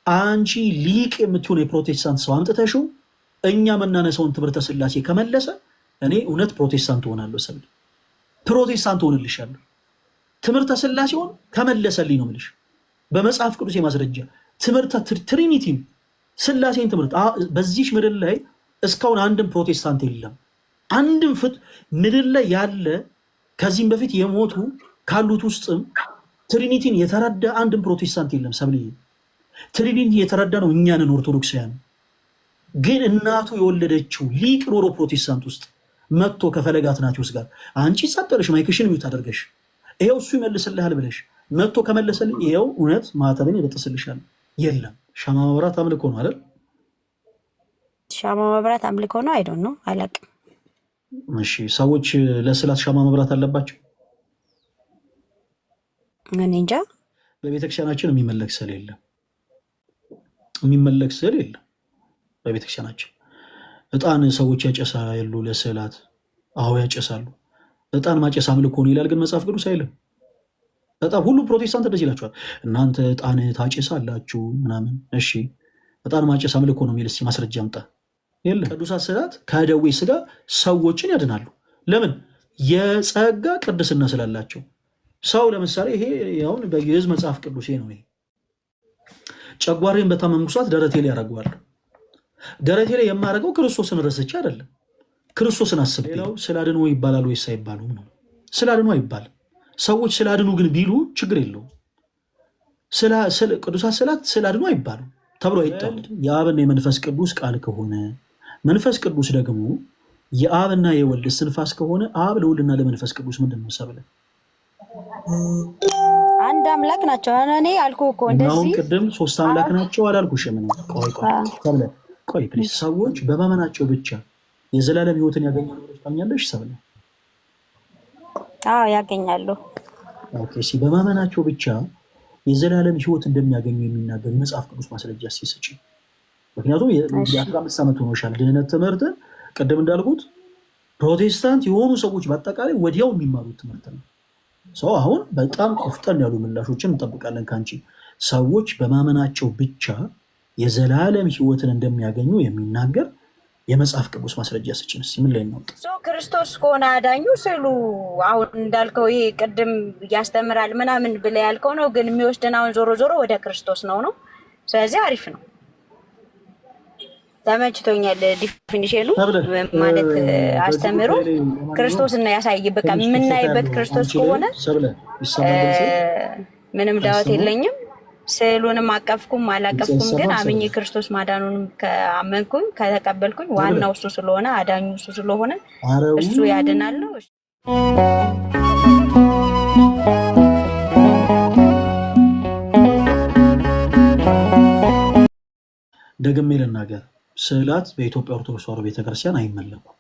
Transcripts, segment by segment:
አንቺ ሊቅ የምትሆን የፕሮቴስታንት ሰው አምጥተሽው እኛ የምናነሳውን ትምህርተ ስላሴ ከመለሰ እኔ እውነት ፕሮቴስታንት ሆናለሁ። ሰብል ፕሮቴስታንት ሆንልሻለሁ። ትምህርተ ስላሴውን ከመለሰልኝ ነው የምልሽ። በመጽሐፍ ቅዱስ የማስረጃ ትምህርተ ትሪኒቲን ስላሴን ትምህርት በዚች ምድር ላይ እስካሁን አንድም ፕሮቴስታንት የለም። አንድም ምድር ላይ ያለ ከዚህም በፊት የሞቱ ካሉት ውስጥም ትሪኒቲን የተረዳ አንድም ፕሮቴስታንት የለም። ሰብልዬ ትሪኒቲን የተረዳ ነው እኛንን ኦርቶዶክሳውያን። ግን እናቱ የወለደችው ሊቅ ኖሮ ፕሮቴስታንት ውስጥ መጥቶ ከፈለገ አትናቴዎስ ጋር አንቺ ጸጠለሽ ማይክሽን ሚውት አደርገሽ ይሄው እሱ ይመልስልሃል ብለሽ መጥቶ ከመለሰልኝ ይሄው እውነት ማተብን ይበጥስልሻል። የለም ሻማ ማብራት አምልኮ ነው አይደል? ሻማ ማብራት አምልኮ ነው አይዶን ነው አላውቅም። እሺ ሰዎች ለስላት ሻማ ማብራት አለባቸው? እኔ እንጃ። በቤተክርስቲያናችን የሚመለክ ስዕል የለም። የሚመለክ ስዕል የለም በቤተክርስቲያናችን። እጣን ሰዎች ያጨሳሉ ለስዕላት። አዎ ያጨሳሉ። እጣን ማጨስ አምልኮ ነው ይላል፣ ግን መጽሐፍ ቅዱስ አይልም። በጣም ሁሉ ፕሮቴስታንት እንደዚህ ይላቸዋል። እናንተ እጣን ታጨሳላችሁ ምናምን። እሺ እጣን ማጨስ አምልኮ ነው የሚል እስኪ ማስረጃ አምጣ። የለም። ቅዱሳት ስዕላት ከደዌ ስጋ ሰዎችን ያድናሉ። ለምን? የጸጋ ቅድስና ስላላቸው። ሰው ለምሳሌ ይሄ አሁን በግዕዝ መጽሐፍ ቅዱስ ነው። ይሄ ጨጓሬን በታመምኩ ሰዓት ደረቴ ላይ ያደርገዋል። ደረቴ ላይ የማደርገው ክርስቶስን ረስቼ አይደለም፣ ክርስቶስን አስቤ። ሌላው ስላድኖ ይባላል ወይስ አይባሉም ነው? ስላድኖ አይባልም። ሰዎች ስላድኑ ግን ቢሉ ችግር የለውም። ቅዱሳት ስዕላት ስላድኑ አይባሉም ተብሎ አይጣል። የአብና የመንፈስ ቅዱስ ቃል ከሆነ መንፈስ ቅዱስ ደግሞ የአብና የወልድ ስንፋስ ከሆነ አብ ለወልድና ለመንፈስ ቅዱስ ምንድን ነው ሰብለ? አንድ አምላክ ናቸው። እኔ አልኩህ እኮ እንደዚህ ቅድም ሶስት አምላክ ናቸው አላልኩሽም? ቆይ ፕሊዝ። ሰዎች በማመናቸው ብቻ የዘላለም ሕይወትን ያገኛሉ ብለሽ ታምኛለሽ ሰብለ? አዎ ያገኛሉ። ኦኬ፣ በማመናቸው ብቻ የዘላለም ሕይወት እንደሚያገኙ የሚናገር የመጽሐፍ ቅዱስ ማስረጃ ሲሰጪ። ምክንያቱም የ15 ዓመት ሆኖሻል ድህነት ትምህርት። ቅድም እንዳልኩት ፕሮቴስታንት የሆኑ ሰዎች በአጠቃላይ ወዲያው የሚማሩት ትምህርት ነው። ሰው አሁን በጣም ቆፍጠን ያሉ ምላሾችን እንጠብቃለን ከአንቺ። ሰዎች በማመናቸው ብቻ የዘላለም ሕይወትን እንደሚያገኙ የሚናገር የመጽሐፍ ቅዱስ ማስረጃ ስጭን። ምን ላይ ነው ክርስቶስ ከሆነ አዳኙ ስሉ አሁን እንዳልከው ይሄ ቅድም ያስተምራል ምናምን ብለህ ያልከው ነው። ግን የሚወስደን አሁን ዞሮ ዞሮ ወደ ክርስቶስ ነው። ስለዚህ አሪፍ ነው፣ ተመችቶኛል። ዲፊኒሽኑ ማለት አስተምሮ ክርስቶስን ያሳይ። በቃ የምናይበት ክርስቶስ ከሆነ ምንም ዳወት የለኝም። ስዕሉንም አቀፍኩም አላቀፍኩም፣ ግን አምኜ ክርስቶስ ማዳኑንም ከአመንኩኝ ከተቀበልኩኝ ዋናው እሱ ስለሆነ አዳኙ እሱ ስለሆነ እሱ ያድናል። ደግሜ ልናገር፣ ስዕላት በኢትዮጵያ ኦርቶዶክስ ተዋሕዶ ቤተክርስቲያን አይመለኩም።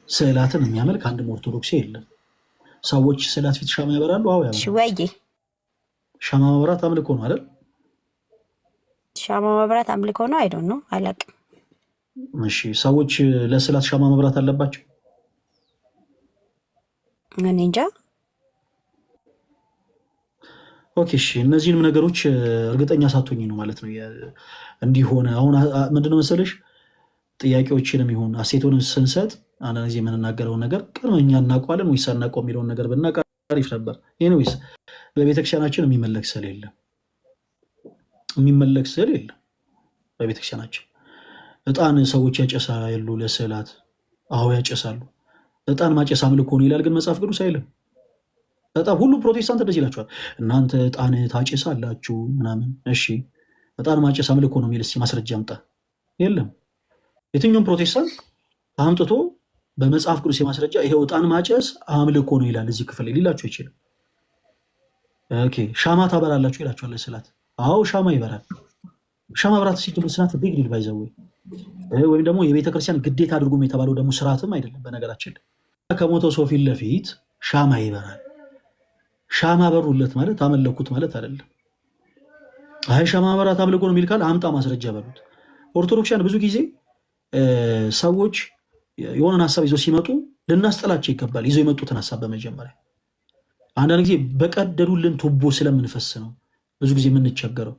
ስዕላትን የሚያመልክ አንድም ኦርቶዶክስ የለም። ሰዎች ስዕላት ፊት ሻማ ያበራሉ። አዎ ያበራሉ። ሻማ ማብራት አምልኮ ነው አይደል? ሻማ ማብራት አምልኮ ነው አይዶን ነው አላውቅም። እሺ ሰዎች ለስዕላት ሻማ ማብራት አለባቸው? እኔ እንጃ። ኦኬ እሺ፣ እነዚህንም ነገሮች እርግጠኛ ሳትሆኝ ነው ማለት ነው እንዲሆነ። አሁን ምንድነው መሰለሽ ጥያቄዎችንም ይሁን አሴቶንን ስንሰጥ አንዳንድ ጊዜ የምንናገረውን ነገር ቅድመኛ እናውቀዋለን ወይስ አናውቀው የሚለውን ነገር ብናውቅ አሪፍ ነበር። ኤኒዌይስ በቤተክርስቲያናችን የሚመለክ ስዕል የለም። የሚመለክ ስዕል የለም በቤተክርስቲያናችን። እጣን ሰዎች ያጨሳሉ ለስዕላት። አዎ ያጨሳሉ። እጣን ማጨስ አምልኮ ነው ይላል፣ ግን መጽሐፍ ቅዱስ አይልም። በጣም ሁሉ ፕሮቴስታንት እንደዚህ ይላቸዋል። እናንተ እጣን ታጨሳላችሁ ምናምን። እሺ እጣን ማጨስ አምልኮ ነው የሚል እስኪ ማስረጃ አምጣ። የለም። የትኛውም ፕሮቴስታንት አምጥቶ በመጽሐፍ ቅዱስ የማስረጃ ይሄው እጣን ማጨስ አምልኮ ነው ይላል እዚህ ክፍል ሊላቸው አይችልም። ኦኬ ሻማ ታበራላችሁ ይላቸዋል ለስዕላት። አዎ ሻማ ይበራል። ሻማ ብራት ሲጀምር ስርዓት ቢግ ዲል ባይዘው ወይም ደግሞ የቤተክርስቲያን ግዴታ አድርጎም የተባለው ደግሞ ስርዓትም አይደለም። በነገራችን ከሞተው ሰው ፊት ለፊት ሻማ ይበራል። ሻማ በሩለት ማለት አመለኩት ማለት አይደለም። አይ ሻማ ማብራት አምልኮ ነው የሚል ካል አምጣ ማስረጃ በሉት። ኦርቶዶክሳውያን ብዙ ጊዜ ሰዎች የሆነን ሀሳብ ይዘው ሲመጡ ልናስጠላቸው ይገባል። ይዘው የመጡትን ሀሳብ በመጀመሪያ አንዳንድ ጊዜ በቀደዱልን ቱቦ ስለምንፈስ ነው ብዙ ጊዜ የምንቸገረው።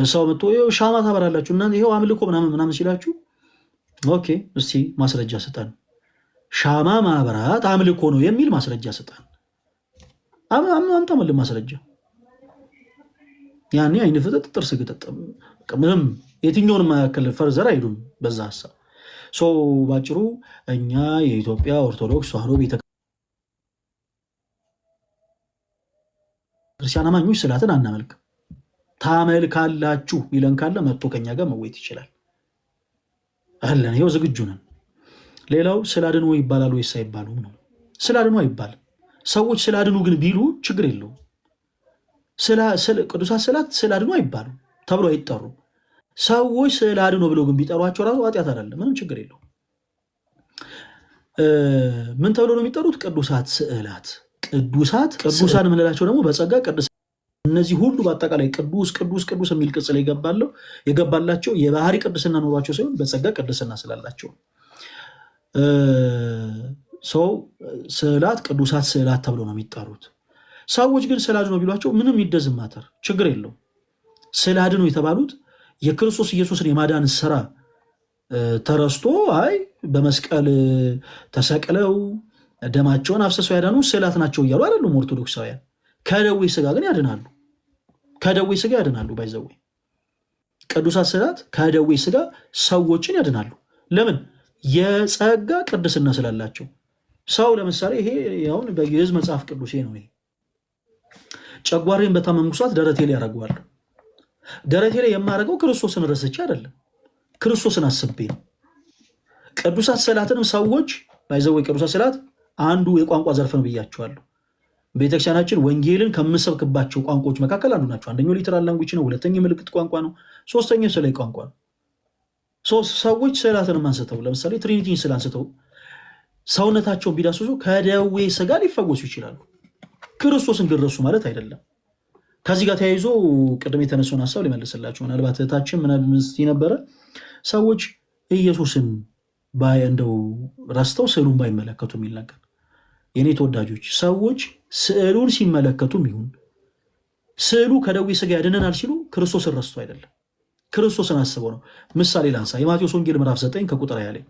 ሰው መጥቶ ይኸው ሻማ ታበራላችሁ እና ይኸው አምልኮ ምናምን ሲላችሁ ኦኬ እስቲ ማስረጃ ስጠን፣ ሻማ ማብራት አምልኮ ነው የሚል ማስረጃ ስጠን። አምጣመልን ማስረጃ። ያኔ አይን ፍጥጥ ጥርስ ግጥጥ ምንም የትኛውን ማያከል ፈርዘር አይዱም በዛ ሐሳብ። ባጭሩ እኛ የኢትዮጵያ ኦርቶዶክስ ተዋሕዶ ቤተክርስቲያን አማኞች ስዕላትን አናመልክም። ታመልካላችሁ ይለን ካለ መጥቶ ከኛ ጋር መወየት ይችላል አለን። ይኸው ዝግጁ ነን። ሌላው ስላድኑ ይባላል ወይስ አይባሉም ነው። ስላድኑ አይባልም። ሰዎች ስላድኑ ግን ቢሉ ችግር የለውም። ቅዱሳት ስዕላት ስላድኑ አይባሉም ተብሎ አይጠሩም። ሰዎች ስላድኑ ብለው ግን ቢጠሯቸው ራሱ ኃጢአት አይደለም፣ ምንም ችግር የለውም። ምን ተብሎ ነው የሚጠሩት? ቅዱሳት ስዕላት። ቅዱሳን የምንላቸው ደግሞ በጸጋ ቅዱስ፣ እነዚህ ሁሉ በአጠቃላይ ቅዱስ ቅዱስ ቅዱስ የሚል ቅጽል የገባላቸው የባህሪ ቅድስና ኖሯቸው ሳይሆን በጸጋ ቅድስና ስላላቸው ስዕላት ቅዱሳት ስዕላት ተብሎ ነው የሚጠሩት። ሰዎች ግን ስላድኑ ቢሏቸው ምንም ይደዝማተር ችግር የለው። ስላድኑ የተባሉት የክርስቶስ ኢየሱስን የማዳን ስራ ተረስቶ አይ በመስቀል ተሰቅለው ደማቸውን አፍሰሰው ያዳኑ ስዕላት ናቸው እያሉ አይደሉም ኦርቶዶክሳውያን። ከደዌ ስጋ ግን ያድናሉ። ከደዌ ስጋ ያድናሉ። ባይዘዌ ቅዱሳት ስዕላት ከደዌ ስጋ ሰዎችን ያድናሉ። ለምን? የጸጋ ቅድስና ስላላቸው። ሰው ለምሳሌ ይሄ አሁን በግዕዝ መጽሐፍ ቅዱስ ነው። ይሄ ጨጓሬን በታመምኩ ሰዓት ደረቴ ላይ ያደርገዋል። ደረቴ ላይ የማደርገው ክርስቶስን ረስቼ አይደለም፣ ክርስቶስን አስቤ ነው። ቅዱሳት ስዕላትንም ሰዎች ባይዘዌ ቅዱሳት ስዕላት አንዱ የቋንቋ ዘርፍ ነው ብያቸዋለሁ። ቤተክርስቲያናችን ወንጌልን ከምሰብክባቸው ቋንቋዎች መካከል አንዱ ናቸው። አንደኛው ሊተራል ላንጉጅ ነው፣ ሁለተኛው የምልክት ቋንቋ ነው፣ ሶስተኛው ስዕላዊ ቋንቋ ነው። ሰዎች ስዕላትንም አንስተው ለምሳሌ ትሪኒቲን ስዕል አንስተው ሰውነታቸውን ቢዳስሱ ከደዌ ስጋ ሊፈወሱ ይችላሉ። ክርስቶስን ግን ረሱ ማለት አይደለም። ከዚህ ጋር ተያይዞ ቅድም የተነሱን ሀሳብ ሊመልስላችሁ ምናልባት እህታችን ምናምስቲ ነበረ ሰዎች ኢየሱስን እንደው ረስተው ስዕሉን ባይመለከቱ የሚል ነገር። የኔ ተወዳጆች ሰዎች ስዕሉን ሲመለከቱም ይሁን ስዕሉ ከደዌ ስጋ ያድነናል ሲሉ ክርስቶስን ረስቶ አይደለም፣ ክርስቶስን አስበው ነው። ምሳሌ ላንሳ። የማቴዎስ ወንጌል ምዕራፍ 9 ከቁጥር 20 ላይ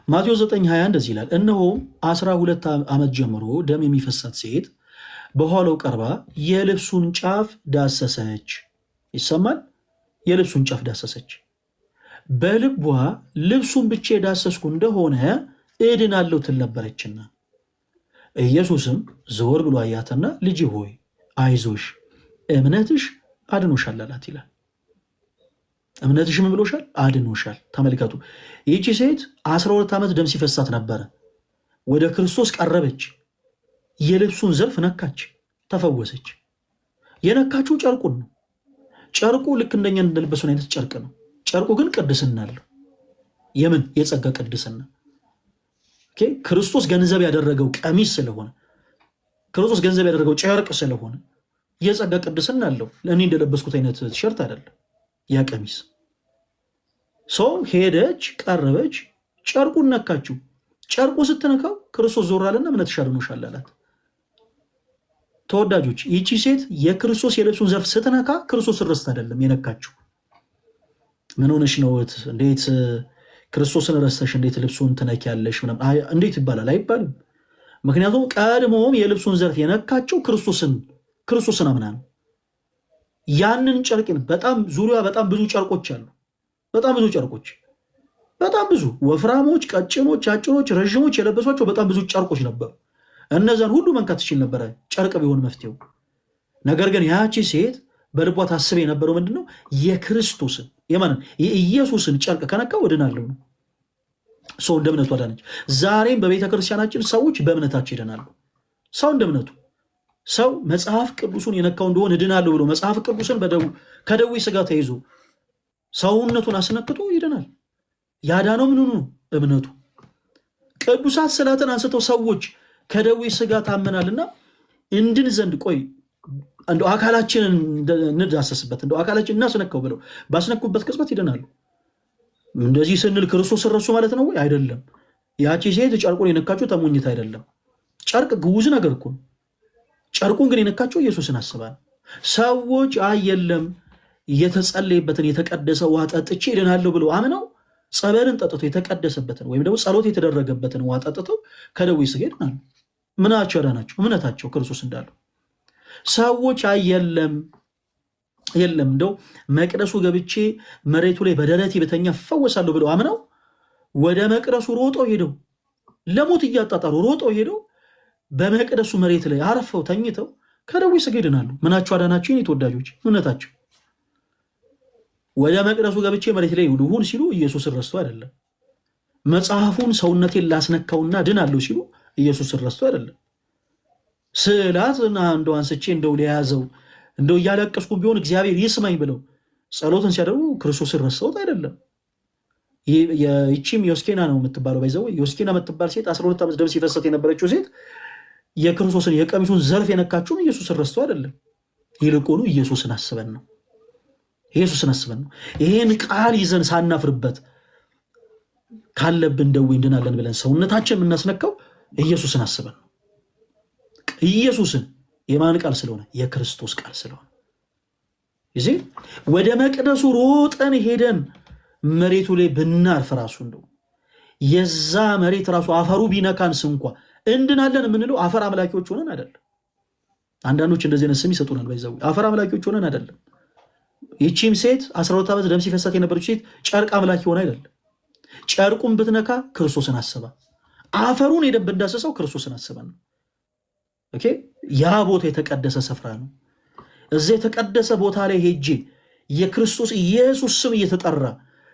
ማቴዎስ 9:20 እንደዚህ ይላል፣ እነሆም 12 ዓመት ጀምሮ ደም የሚፈሳት ሴት በኋላው ቀርባ የልብሱን ጫፍ ዳሰሰች። ይሰማል? የልብሱን ጫፍ ዳሰሰች። በልቧ ልብሱን ብቻ የዳሰስኩ እንደሆነ እድናለሁ ትል ነበረችና፣ ኢየሱስም ዘወር ብሎ አያትና ልጅ ሆይ አይዞሽ እምነትሽ አድኖሻል አላት ይላል። እምነትሽ ምን ብሎሻል? አድኖሻል። ተመልከቱ። ይህቺ ሴት 12 ዓመት ደም ሲፈሳት ነበረ። ወደ ክርስቶስ ቀረበች፣ የልብሱን ዘርፍ ነካች፣ ተፈወሰች። የነካችው ጨርቁን ነው። ጨርቁ ልክ እንደኛ እንደለበሱን አይነት ጨርቅ ነው። ጨርቁ ግን ቅድስና አለው። የምን? የጸጋ ቅድስና። ክርስቶስ ገንዘብ ያደረገው ቀሚስ ስለሆነ፣ ክርስቶስ ገንዘብ ያደረገው ጨርቅ ስለሆነ የጸጋ ቅድስና አለው። ለእኔ እንደለበስኩት አይነት ቲሸርት አይደለም ያ ቀሚስ። ሰው ሄደች፣ ቀረበች፣ ጨርቁን ነካችው። ጨርቁ ስትነካው ክርስቶስ ዞር አለና እምነትሽ አድኖሻል አላት። ተወዳጆች ይቺ ሴት የክርስቶስ የልብሱን ዘርፍ ስትነካ ክርስቶስን ረስታ አይደለም የነካችው። ምን ሆነሽ ነው? እንዴት ክርስቶስን ረስተሽ እንዴት ልብሱን ትነኪያለሽ? እንዴት ይባላል? አይባልም። ምክንያቱም ቀድሞም የልብሱን ዘርፍ የነካችው ክርስቶስን አምና ነው። ያንን ጨርቅን በጣም ዙሪያ በጣም ብዙ ጨርቆች አሉ። በጣም ብዙ ጨርቆች፣ በጣም ብዙ ወፍራሞች፣ ቀጭኖች፣ አጭሮች፣ ረዥሞች የለበሷቸው በጣም ብዙ ጨርቆች ነበሩ። እነዛን ሁሉ መንካት ትችል ነበረ ጨርቅ ቢሆን መፍትሄው። ነገር ግን ያቺ ሴት በልቧ ታስብ የነበረው ምንድነው? የክርስቶስን የኢየሱስን ጨርቅ ከነካው እድናለሁ ነው። ሰው እንደ እምነቱ አዳነች። ዛሬም በቤተ ክርስቲያናችን ሰዎች በእምነታቸው ይድናሉ። ሰው እንደ እምነቱ ሰው መጽሐፍ ቅዱሱን የነካው እንደሆነ እድናለሁ ብሎ መጽሐፍ ቅዱስን ከደዌ ስጋ ተይዞ ሰውነቱን አስነክቶ ይድናል። ያዳነው ምኑ ነው? እምነቱ። ቅዱሳት ስዕላትን አንስተው ሰዎች ከደዌ ስጋ ታመናልና እንድን ዘንድ ቆይ እንደው አካላችንን እንዳሰስበት እንደው አካላችን እናስነካው ብለው ባስነኩበት ቅጽበት ይድናሉ። እንደዚህ ስንል ክርስቶስ ረሱ ማለት ነው ወይ? አይደለም። ያቺ ሴት ጨርቁን የነካችው ተሞኝት አይደለም። ጨርቅ ግዑዝ ነገር እኮ ነው። ጨርቁን ግን የነካቸው ኢየሱስን አስባ ነው። ሰዎች የለም የተጸለየበትን የተቀደሰ ውሃ ጠጥቼ እድናለሁ ብለው አምነው ጸበልን ጠጥቶ የተቀደሰበትን ወይም ደግሞ ጸሎት የተደረገበትን ውሃ ጠጥተው ከደዌ ሥጋ ይድናሉ። ምናቸው ያዳናቸው? እምነታቸው ክርስቶስ እንዳለው። ሰዎች የለም እንደው መቅደሱ ገብቼ መሬቱ ላይ በደረቴ በተኛ እፈወሳለሁ ብለው አምነው ወደ መቅደሱ ሮጠው ሄደው ለሞት እያጣጣሩ ሮጠው ሄደው በመቅደሱ መሬት ላይ አርፈው ተኝተው ከደዌ ሥጋ ይድናሉ። ምናቸው አዳናቸው? የኔ ተወዳጆች እምነታቸው። ወደ መቅደሱ ገብቼ መሬት ላይ ልሁን ሲሉ ኢየሱስን ረስቶ አይደለም። መጽሐፉን ሰውነቴን ላስነካውና ድናለሁ ሲሉ ኢየሱስን ረስቶ አይደለም። ስዕላትና እንደው አንስቼ እንደው ሊያዘው እንደው እያለቀስኩም ቢሆን እግዚአብሔር ይስማኝ ብለው ጸሎትን ሲያደርጉ ክርስቶስን ረስተውት አይደለም። ይቺም ዮስኬና ነው የምትባለው። ባይዘው ዮስኬና የምትባል ሴት 12 ዓመት ደም ሲፈሰት የነበረችው ሴት የክርስቶስን የቀሚሱን ዘርፍ የነካችውን ኢየሱስን ረስተው አይደለም። ይልቁኑ ኢየሱስን አስበን ነው። ኢየሱስን አስበን ነው። ይሄን ቃል ይዘን ሳናፍርበት ካለብን ደዌ እንድናለን ብለን ሰውነታችን የምናስነካው ኢየሱስን አስበን ነው። ኢየሱስን የማን ቃል ስለሆነ? የክርስቶስ ቃል ስለሆነ። እዚህ ወደ መቅደሱ ሮጠን ሄደን መሬቱ ላይ ብናርፍ ራሱ እንደው የዛ መሬት ራሱ አፈሩ ቢነካንስ እንኳ እንድናለን የምንለው አፈር አምላኪዎች ሆነን አይደለም። አንዳንዶች እንደዚህ አይነት ስም ይሰጡናል። ባይዘው አፈር አምላኪዎች ሆነን አይደለም። ይቺም ሴት 12 ዓመት ደም ሲፈሳት የነበረች ሴት ጨርቅ አምላኪ ሆነ አይደለም። ጨርቁን ብትነካ ክርስቶስን አስባ፣ አፈሩን ሄደን ብንዳሰሰው ክርስቶስን አስበን ነው። ኦኬ፣ ያ ቦታ የተቀደሰ ስፍራ ነው። እዚህ የተቀደሰ ቦታ ላይ ሄጄ የክርስቶስ ኢየሱስ ስም እየተጠራ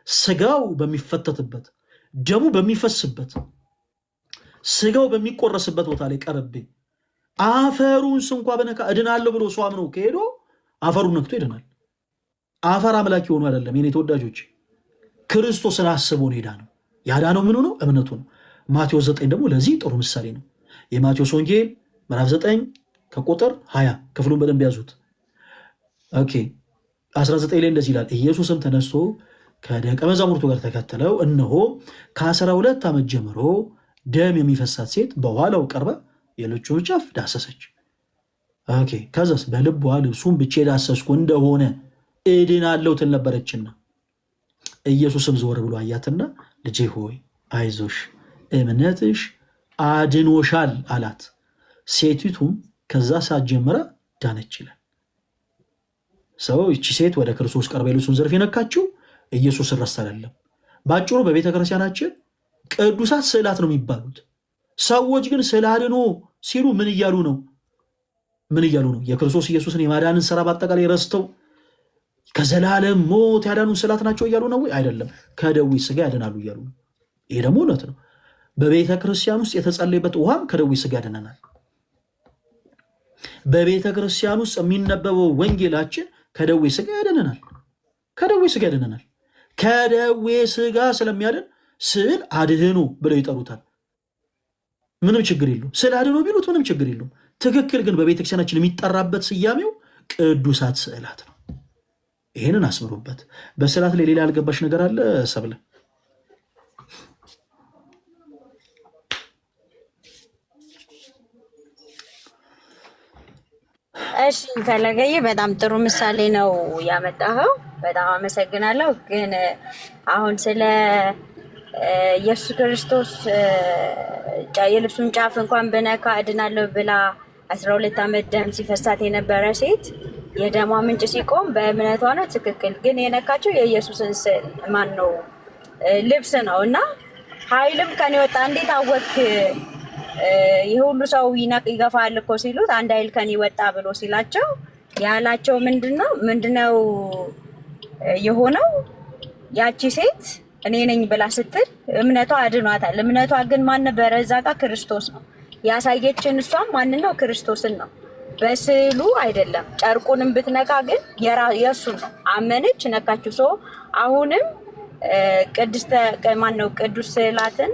ስጋው በሚፈተትበት ደሙ በሚፈስበት ስጋው በሚቆረስበት ቦታ ላይ ቀርቤ አፈሩን እንኳ በነካ እድናለሁ ብሎ ሰው አምኖ ከሄዶ አፈሩን ነክቶ ይድናል። አፈር አምላኪ ሆኖ አይደለም የኔ ተወዳጆች፣ ክርስቶስን አስቦ ሄዳ ነው። ያዳነው ምኑ ነው? እምነቱ ነው። ማቴዎስ 9 ደግሞ ለዚህ ጥሩ ምሳሌ ነው። የማቴዎስ ወንጌል ምዕራፍ 9 ከቁጥር 20 ክፍሉን በደንብ ያዙት። ኦኬ 19 ላይ እንደዚህ ይላል፣ ኢየሱስም ተነስቶ ከደቀ መዛሙርቱ ጋር ተከተለው፣ እነሆ ከ12 ዓመት ጀምሮ ደም የሚፈሳት ሴት በኋላው ቀርባ የልብሱን ጫፍ ዳሰሰች። ኦኬ ከዛስ በልቧ ልብሱን ብቻ ዳሰስኩ እንደሆነ እድናለሁ ትል ነበረችና፣ ኢየሱስም ዞር ብሎ አያትና ልጄ ሆይ አይዞሽ እምነትሽ አድኖሻል አላት። ሴቲቱም ከዛ ሰዓት ጀምራ ዳነች ይላል። ሰው ይቺ ሴት ወደ ክርስቶስ ቀርባ የልብሱን ዘርፍ የነካችው ኢየሱስን ረስታ አይደለም። ባጭሩ በቤተ ክርስቲያናችን ቅዱሳት ስዕላት ነው የሚባሉት። ሰዎች ግን ስለ አድኖ ሲሉ ምን እያሉ ነው? የክርስቶስ ኢየሱስን የማዳንን ስራ በአጠቃላይ ረስተው ከዘላለም ሞት ያዳኑን ስዕላት ናቸው እያሉ ነው ወይ? አይደለም፣ ከደዌ ሥጋ ያድናሉ እያሉ ነው። ይሄ ደግሞ እውነት ነው። በቤተ ክርስቲያን ውስጥ የተጸለየበት ውሃም ከደዌ ሥጋ ያድነናል። በቤተ ክርስቲያን ውስጥ የሚነበበው ወንጌላችን ከደዌ ሥጋ ያድነናል። ከደዌ ሥጋ ስለሚያድን ስዕል አድህኖ ብለው ይጠሩታል። ምንም ችግር የለውም። ስዕል አድህኖ ቢሉት ምንም ችግር የለውም። ትክክል ግን በቤተክርስቲያናችን የሚጠራበት ስያሜው ቅዱሳት ስዕላት ነው። ይህንን አስምሩበት። በስዕላት ላይ ሌላ ያልገባሽ ነገር አለ ሰብለ? እሺ ፈለገዬ፣ በጣም ጥሩ ምሳሌ ነው ያመጣኸው። በጣም አመሰግናለሁ። ግን አሁን ስለ ኢየሱስ ክርስቶስ የልብሱን ጫፍ እንኳን ብነካ እድናለሁ ብላ 12 ዓመት ደም ሲፈሳት የነበረ ሴት የደሟ ምንጭ ሲቆም በእምነቷ ነው። ትክክል። ግን የነካቸው የኢየሱስን ስዕል ማን ነው? ልብስ ነው። እና ኃይልም ከኔ ወጣ እንዴት አወክ? ይህ ሁሉ ሰው ይገፋል እኮ ሲሉት አንድ ኃይል ከኔ ወጣ ብሎ ሲላቸው ያላቸው ምንድነው የሆነው? ያቺ ሴት እኔ ነኝ ብላ ስትል እምነቷ አድኗታል። እምነቷ ግን ማን ነበረ? እዛ ጋር ክርስቶስ ነው ያሳየችን። እሷም ማን ነው? ክርስቶስን ነው፣ በስዕሉ አይደለም። ጨርቁንም ብትነካ ግን የእሱን ነው። አመነች፣ ነካችው። ሰው አሁንም ቅዱስ ስዕላትን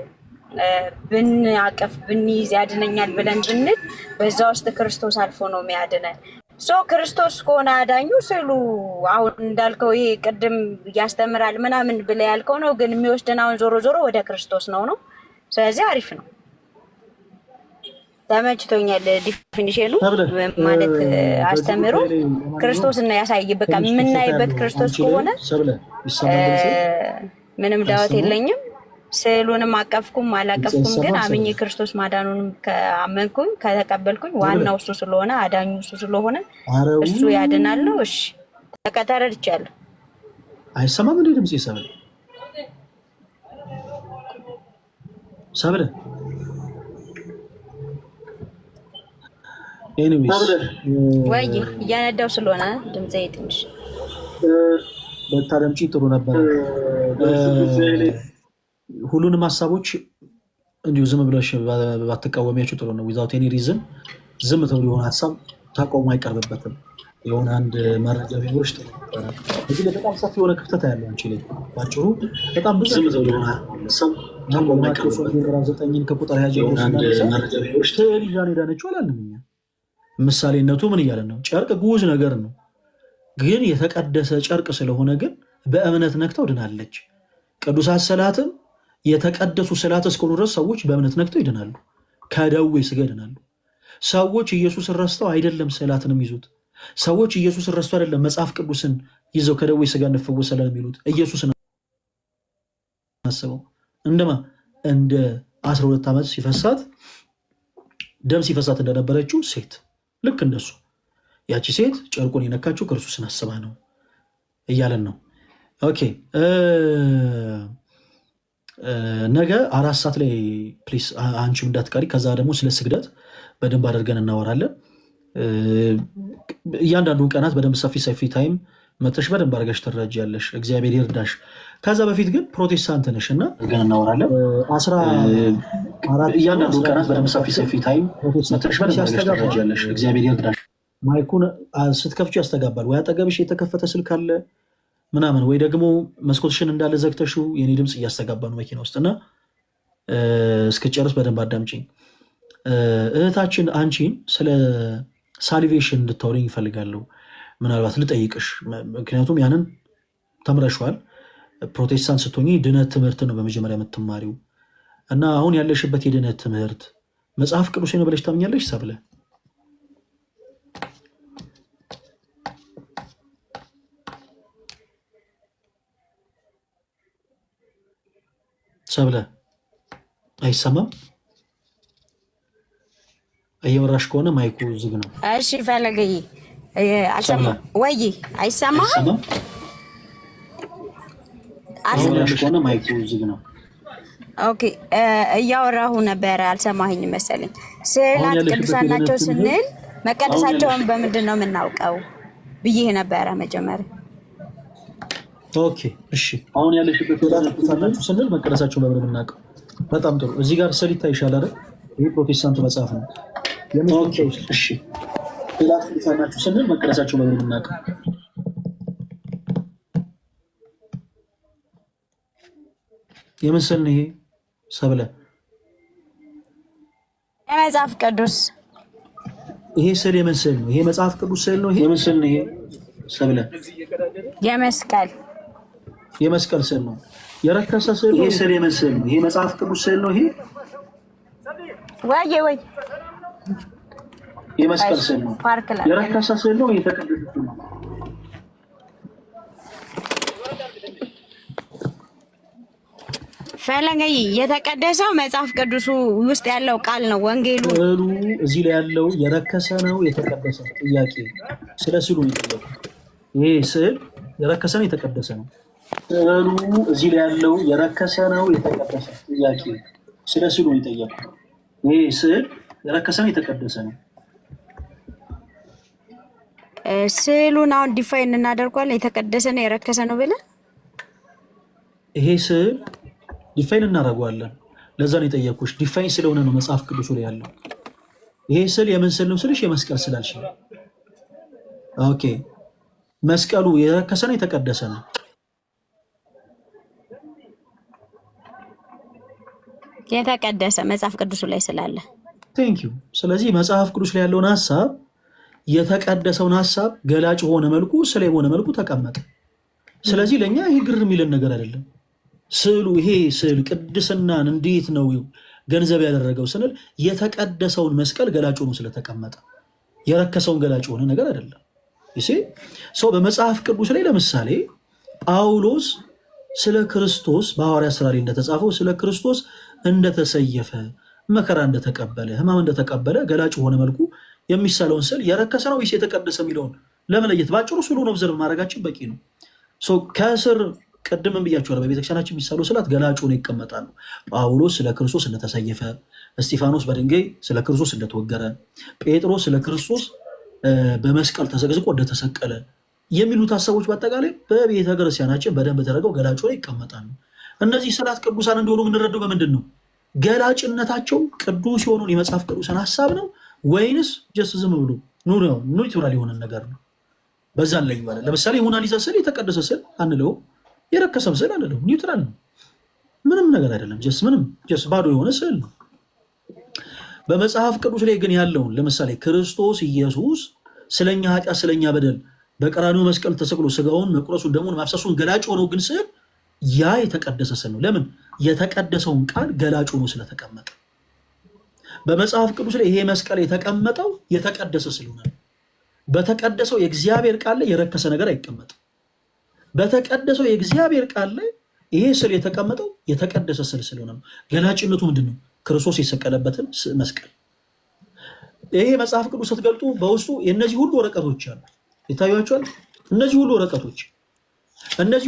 ብንአቀፍ ብንይዝ ያድነኛል ብለን ብንል በዛ ውስጥ ክርስቶስ አልፎ ነው የሚያድነን። ክርስቶስ ከሆነ አዳኙ ስዕሉ አሁን እንዳልከው ይሄ ቅድም ያስተምራል ምናምን ብለህ ያልከው ነው፣ ግን የሚወስደን አሁን ዞሮ ዞሮ ወደ ክርስቶስ ነው። ስለዚህ አሪፍ ነው። ተመችቶኛል። ዲፊኒሽኑ ማለት አስተምሮ ክርስቶስን ያሳይ በቃ የምናይበት ክርስቶስ ከሆነ ምንም ዳውት የለኝም። ስዕሉንም አቀፍኩም አላቀፍኩም ግን አምኜ ክርስቶስ ማዳኑንም ከአመንኩኝ ከተቀበልኩኝ ዋናው እሱ ስለሆነ አዳኙ እሱ ስለሆነ እሱ ያድናል ነው። እሺ ተረድቻለሁ። አይሰማም እንዴ ድምጽ ሰብለ ኤኒዌይስ ወይ እያነዳው ስለሆነ ድምጼ ትንሽ በታደምጪ ጥሩ ነበር። ሁሉንም ሀሳቦች እንዲሁ ዝም ብለሽ ባትቃወሚያቸው ጥሩ ነው። ዊዛውት ኤኒ ሪዝን ዝም ተብሎ የሆነ ሀሳብ ተቃውሞ አይቀርብበትም። የሆነ አንድ መረጃ ቢኖርሽ ጥሩ ነበር። እዚህ ላይ በጣም ሰፊ የሆነ ክፍተት ያለው አንቺ ላይ ባጭሩ በጣም ብዙ ዝም ተብሎ የሆነ ሀሳብ ተቃውሞ አይቀርብበትም። 9 ከቁጥር ያጀው መረጃ ቢኖርሽ ተሪዛን ሄዳነች አላለም። እኛ ምሳሌነቱ ምን እያለን ነው? ጨርቅ ጉዝ ነገር ነው፣ ግን የተቀደሰ ጨርቅ ስለሆነ ግን በእምነት ነክተው ድናለች። ቅዱሳት ሰላትም የተቀደሱ ሰላት እስከሆኑ ድረስ ሰዎች በእምነት ነክተው ይድናሉ፣ ከደዌ ስጋ ይድናሉ። ሰዎች ኢየሱስን ረስተው አይደለም ሰላትንም ይዙት። ሰዎች ኢየሱስን ረስተው አይደለም መጽሐፍ ቅዱስን ይዘው ከደዌ ስጋ እንፈወሳለን የሚሉት። ኢየሱስን አስበው እንደማ እንደ 12 ዓመት ሲፈሳት ደም ሲፈሳት እንደነበረችው ሴት ልክ እንደሱ ያቺ ሴት ጨርቁን የነካችው ክርስቶስን አስባ ነው እያለን ነው። ኦኬ ነገ 4 ሰዓት ላይ ፕሊስ አንቺም እንዳትቀሪ። ከዛ ደግሞ ስለ ስግደት በደንብ አድርገን እናወራለን። እያንዳንዱን ቀናት በደንብ ሰፊ ታይም መተሽ በደንብ አድርገሽ ትረጃለሽ። እግዚአብሔር ይርዳሽ። ከዛ በፊት ግን ፕሮቴስታንት ነሽ እና እናወራለን። 14 እያንዳንዱን ቀናት በደንብ ሰፊ ታይም መተሽ በደንብ አድርገሽ ትረጃለሽ። እግዚአብሔር ይርዳሽ። ማይኩን ስትከፍቺ ያስተጋባል። ወይ አጠገብሽ የተከፈተ ስልክ አለ ምናምን፣ ወይ ደግሞ መስኮትሽን እንዳለ ዘግተሽው የኔ ድምፅ እያስተጋባ ነው መኪና ውስጥ እና እስክጨርስ በደንብ አዳምጪኝ። እህታችን አንቺን ስለ ሳልቬሽን እንድታወሪኝ ይፈልጋለሁ። ምናልባት ልጠይቅሽ፣ ምክንያቱም ያንን ተምረሽዋል። ፕሮቴስታንት ስትሆኚ ድነት ትምህርት ነው በመጀመሪያ የምትማሪው እና አሁን ያለሽበት የድነት ትምህርት መጽሐፍ ቅዱስ ነው ብለሽ ታምኛለሽ? ሰብለ ሰብለ አይሰማም? እየወራሽ ከሆነ ማይኩ ዝግ ነው። እሺ ፈለገዬ አልሰማም ወይ? አይሰማም? እየወራሽ ከሆነ ማይኩ ዝግ ነው። ኦኬ እያወራሁ ነበረ አልሰማኸኝ መሰለኝ። ስዕላት ቅዱሳን ናቸው ስንል መቀደሳቸውን በምንድን ነው የምናውቀው ብዬ ነበረ መጀመሪያ። ኦኬ እሺ፣ አሁን ያለሽበት ቅዱሳን ናቸው ስንል መቀደሳቸውን በምን የምናውቀው? በጣም ጥሩ። እዚህ ጋር ስዕል ይታይሻል አይደል? ይህ ፕሮቴስታንት መጽሐፍ ነው። እሺ፣ ስዕላት ቅዱሳን ናቸው ስንል መቀደሳቸውን በምን የምናውቀው? የምን ስዕል ነው ይሄ ሰብለ? የመጽሐፍ ቅዱስ። ይሄ ስዕል የምን ስዕል ነው? ይሄ መጽሐፍ ቅዱስ ስዕል ነው። ይሄ የምን ስዕል ነው ይሄ ሰብለ? የመስቀል ስዕል ነው። የረከሰ ስዕል ነው። ይሄ ስዕል የምን ስዕል ነው? ይሄ መጽሐፍ ቅዱስ ስዕል ነው። ይሄ ወይ የመስቀል ስዕል ነው። የረከሰ ስዕል ነው። የተቀደሰ ስዕል ነው። ፈለገይ የተቀደሰው መጽሐፍ ቅዱሱ ውስጥ ያለው ቃል ነው። ወንጌሉ እዚህ ላይ ያለው የረከሰ ነው የተቀደሰ ነው? ጥያቄ ስለ ስዕሉ ነው የጠየቁት። ይሄ ስዕል የረከሰ ነው የተቀደሰ ነው? ስዕሉ እዚህ ላይ ያለው የረከሰ ነው የተቀደሰ? ጥያቄ ስለ ስዕሉ ነው የጠየቁት። ይሄ ስዕል የረከሰ ነው የተቀደሰ ነው? ስዕሉን አሁን ዲፋይን እናደርጓለን። የተቀደሰ ነው የረከሰ ነው ብለን ይሄ ስዕል ዲፋይን እናደርገዋለን። ለዛ ነው የጠየኩሽ። ዲፋይን ስለሆነ ነው መጽሐፍ ቅዱሱ ላይ ያለው። ይሄ ስዕል የምን ስዕል ነው ስልሽ የመስቀል ስዕል አልሽ። ኦኬ፣ መስቀሉ የረከሰ ነው የተቀደሰ ነው? የተቀደሰ መጽሐፍ ቅዱሱ ላይ ስላለ ቴንክ ዩ። ስለዚህ መጽሐፍ ቅዱስ ላይ ያለውን ሀሳብ የተቀደሰውን ሀሳብ ገላጭ በሆነ መልኩ ስለ የሆነ መልኩ ተቀመጠ። ስለዚህ ለእኛ ይህ ግር የሚለን ነገር አይደለም። ስዕሉ ይሄ ስዕል ቅድስናን እንዴት ነው ገንዘብ ያደረገው ስንል የተቀደሰውን መስቀል ገላጭ ሆኖ ስለተቀመጠ የረከሰውን ገላጭ ሆነ ነገር አይደለም። ይሄ ሰው በመጽሐፍ ቅዱስ ላይ ለምሳሌ ጳውሎስ ስለ ክርስቶስ በሐዋርያት ሥራ ላይ እንደተጻፈው ስለ ክርስቶስ እንደተሰየፈ መከራ እንደተቀበለ ሕማም እንደተቀበለ ገላጭ ሆነ መልኩ የሚሳለውን ስዕል የረከሰ ነው ወይስ የተቀደሰ የሚለውን ለመለየት ባጭሩ ስሉን ኦብዘርቭ ማድረጋችን በቂ ነው። ከስር ቅድም ብያቸዋለሁ፣ በቤተክርስቲያናችን የሚሳሉ ስዕላት ገላጭ ሆነው ይቀመጣሉ። ጳውሎስ ስለ ክርስቶስ እንደተሰየፈ፣ እስጢፋኖስ በድንጋይ ስለ ክርስቶስ እንደተወገረ፣ ጴጥሮስ ስለ ክርስቶስ በመስቀል ተዘግዝቆ እንደተሰቀለ የሚሉት ሀሳቦች በአጠቃላይ በቤተክርስቲያናችን በደንብ ተደርገው ገላጭ ሆነው ይቀመጣሉ። እነዚህ ስዕላት ቅዱሳን እንደሆኑ የምንረዳው በምንድን ነው? ገላጭነታቸው ቅዱስ የሆነውን የመጽሐፍ ቅዱስን ሀሳብ ነው ወይንስ ጀስት ዝም ብሎ ኒውትራል የሆነ ነገር ነው? በዛን ላይ ይባላል። ለምሳሌ የሞናሊዛ ስዕል የተቀደሰ ስዕል አንለው፣ የረከሰም ስዕል አንለው፣ ኒውትራል ነው። ምንም ነገር አይደለም። ጀስት ባዶ የሆነ ስዕል ነው። በመጽሐፍ ቅዱስ ላይ ግን ያለውን ለምሳሌ ክርስቶስ ኢየሱስ ስለኛ ኃጢአት ስለኛ በደል በቀራንዮ መስቀል ተሰቅሎ ስጋውን መቁረሱን ደሙን ማፍሰሱን ገላጭ ሆኖ ግን ስዕል ያ የተቀደሰ ስዕል ነው። ለምን? የተቀደሰውን ቃል ገላጭ ሆኖ ስለተቀመጠ። በመጽሐፍ ቅዱስ ላይ ይሄ መስቀል የተቀመጠው የተቀደሰ ስለሆነ ነው። በተቀደሰው የእግዚአብሔር ቃል ላይ የረከሰ ነገር አይቀመጥም። በተቀደሰው የእግዚአብሔር ቃል ላይ ይሄ ስዕል የተቀመጠው የተቀደሰ ስዕል ስለሆነ ነው። ገላጭነቱ ምንድን ነው? ክርስቶስ የሰቀለበትን መስቀል። ይሄ መጽሐፍ ቅዱስ ስትገልጡ በውስጡ የእነዚህ ሁሉ ወረቀቶች አሉ፣ ይታያቸዋል። እነዚህ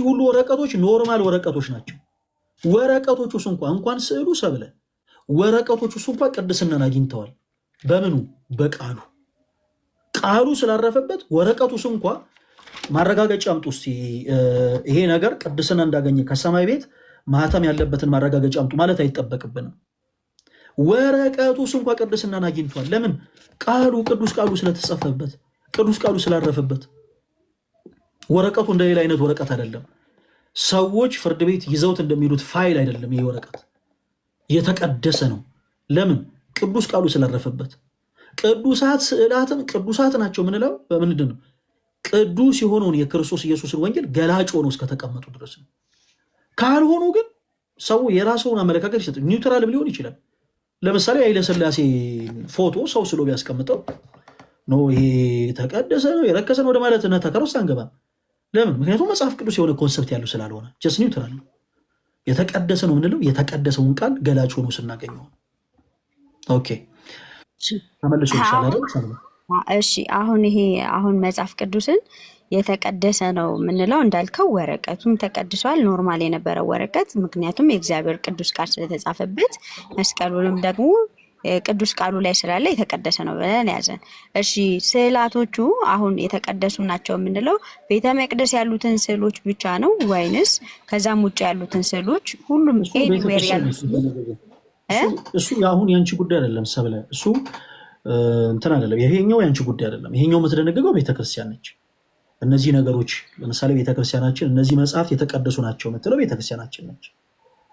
ሁሉ ወረቀቶች ኖርማል ወረቀቶች ናቸው። ወረቀቶቹ እንኳን ስዕሉ ሰብለ ወረቀቶቹ እንኳን ቅድስናን አግኝተዋል። በምኑ? በቃሉ። ቃሉ ስላረፈበት ወረቀቱ እንኳ ማረጋገጫ አምጡ እስቲ ይሄ ነገር ቅድስና እንዳገኘ ከሰማይ ቤት ማህተም ያለበትን ማረጋገጫ አምጡ ማለት አይጠበቅብንም። ወረቀቱ እንኳ ቅድስናን አግኝቷል። ለምን? ቃሉ ቅዱስ ቃሉ ስለተጻፈበት፣ ቅዱስ ቃሉ ስላረፈበት። ወረቀቱ እንደሌላ አይነት ወረቀት አይደለም። ሰዎች ፍርድ ቤት ይዘውት እንደሚሉት ፋይል አይደለም። ይሄ ወረቀት የተቀደሰ ነው። ለምን? ቅዱስ ቃሉ ስላረፈበት። ቅዱሳት ስዕላትም ቅዱሳት ናቸው ምንለው በምንድን ነው? ቅዱስ የሆነውን የክርስቶስ ኢየሱስን ወንጌል ገላጭ ሆነው እስከተቀመጡ ድረስ ነው። ካልሆኑ ግን ሰው የራስውን አመለካከት ይሰጥ። ኒውትራልም ሊሆን ይችላል። ለምሳሌ ኃይለሥላሴ ፎቶ ሰው ስሎ ቢያስቀምጠው ነው ይሄ የተቀደሰ ነው የረከሰ ነው ወደ ማለት እና ተከራ ውስጥ አንገባም። ለምን? ምክንያቱም መጽሐፍ ቅዱስ የሆነ ኮንሰፕት ያለው ስላልሆነ ጀስት ኒውትራል ነው። የተቀደሰ ነው ምንለው የተቀደሰውን ቃል ገላጭ ሆኖ ስናገኘው። ኦኬ ተመልሶ ይሻላል። እሺ አሁን መጽሐፍ ቅዱስን የተቀደሰ ነው የምንለው እንዳልከው ወረቀቱም ተቀድሷል። ኖርማል የነበረው ወረቀት ምክንያቱም የእግዚአብሔር ቅዱስ ቃል ስለተጻፈበት፣ መስቀሉንም ደግሞ ቅዱስ ቃሉ ላይ ስላለ የተቀደሰ ነው ብለን ያዘን። እሺ ስዕላቶቹ አሁን የተቀደሱ ናቸው የምንለው ቤተ መቅደስ ያሉትን ስዕሎች ብቻ ነው ወይንስ ከዛም ውጭ ያሉትን ስዕሎች ሁሉም ኤኒዌር ያሉት? እሱ አሁን ያንቺ ጉዳይ አይደለም ሰብለ፣ እሱ እንትን አይደለም። ይሄኛው ያንቺ ጉዳይ አይደለም። ይሄኛው የምትደነግገው ቤተክርስቲያን ነች። እነዚህ ነገሮች ለምሳሌ ቤተክርስቲያናችን እነዚህ መጽሐፍት የተቀደሱ ናቸው የምትለው ቤተክርስቲያናችን ነች።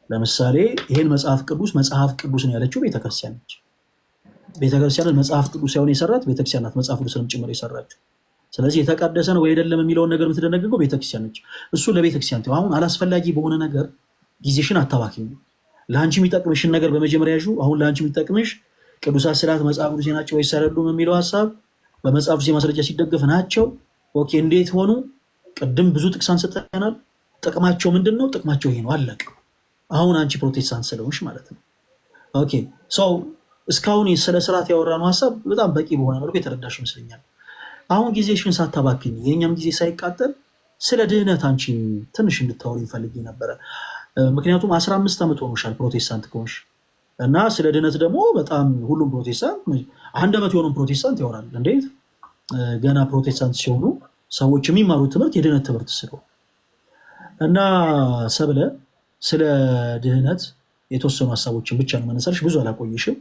ለምሳሌ ይሄን መጽሐፍ ቅዱስ ነው ያለችው ቤተክርስቲያን ነች። ቤተክርስቲያንን መጽሐፍ ቅዱስ ሳይሆን የሰራት ቤተክርስቲያን ናት፣ መጽሐፍ ቅዱስንም ጭምር የሰራችው። ስለዚህ የተቀደሰ ነው ወይ አይደለም የሚለውን ነገር የምትደነግገው ቤተክርስቲያን ነች። እሱ ለቤተክርስቲያን ተው። አሁን አላስፈላጊ በሆነ ነገር ጊዜሽን አታባክኝ። ለአንቺ የሚጠቅምሽን ነገር በመጀመሪያ ያዡ። አሁን ለአንቺ የሚጠቅምሽ ቅዱሳት ስዕላት መጽሐፍ ቅዱስ ናቸው ወይስ አይደሉም የሚለው ሀሳብ በመጽሐፍ ቅዱስ ማስረጃ ሲደገፍ ናቸው። ኦኬ እንዴት ሆኑ? ቅድም ብዙ ጥቅስ አንስተናል። ጥቅማቸው ምንድን ነው? ጥቅማቸው ይሄ ነው፣ አለቀ። አሁን አንቺ ፕሮቴስታንት ስለሆንሽ ማለት ነው። ኦኬ ሰው እስካሁን ስለ ስርዓት ያወራነው ሀሳብ በጣም በቂ በሆነ መልኩ የተረዳሽ ይመስለኛል። አሁን ጊዜሽን ሳታባክኝ የእኛም ጊዜ ሳይቃጠል ስለ ድህነት አንቺ ትንሽ እንድታወሪ ፈልጌ ነበረ። ምክንያቱም 15 ዓመት ሆኖሻል ፕሮቴስታንት ከሆንሽ እና ስለ ድህነት ደግሞ በጣም ሁሉም ፕሮቴስታንት 1 ዓመት የሆኑም ፕሮቴስታንት ያወራል። እንዴት ገና ፕሮቴስታንት ሲሆኑ ሰዎች የሚማሩት ትምህርት የድህነት ትምህርት ስለሆነ እና ሰብለ ስለ ድህነት የተወሰኑ ሀሳቦችን ብቻ ነው መነሳልሽ። ብዙ አላቆይሽም።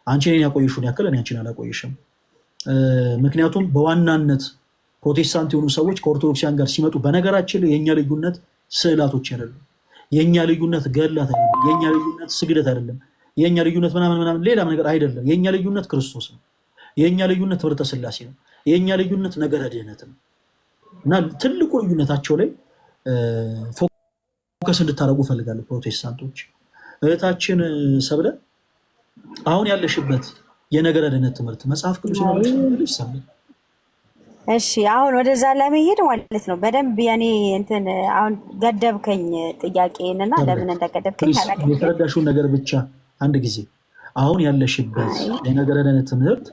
አንቺ እኔን ያቆየሽውን ያክል እኔ አንቺን አላቆይሽም። ምክንያቱም በዋናነት ፕሮቴስታንት የሆኑ ሰዎች ከኦርቶዶክሲያን ጋር ሲመጡ በነገራችን ላይ የእኛ ልዩነት ስዕላቶች አይደለም፣ የእኛ ልዩነት ገድላት አይደለም፣ የእኛ ልዩነት ስግደት አይደለም፣ የእኛ ልዩነት ምናምን ሌላ ነገር አይደለም። የእኛ ልዩነት ክርስቶስ ነው። የእኛ ልዩነት ትምህርተ ሥላሴ ነው። የእኛ ልዩነት ነገረ ድህነት ነው እና ትልቁ ልዩነታቸው ላይ ፎከስ እንድታደርጉ እፈልጋለሁ ፕሮቴስታንቶች። እህታችን ሰብለ አሁን ያለሽበት የነገረ ድነት ትምህርት መጽሐፍ ቅዱስ ነው ብለሽ ሰምተሽ? እሺ አሁን ወደዛ ለመሄድ ማለት ነው በደንብ የኔ እንትን አሁን ገደብከኝ ጥያቄንና ለምን እንደገደብከኝ አላውቅም። የተረዳሽውን ነገር ብቻ አንድ ጊዜ አሁን ያለሽበት የነገረ ድነት ትምህርት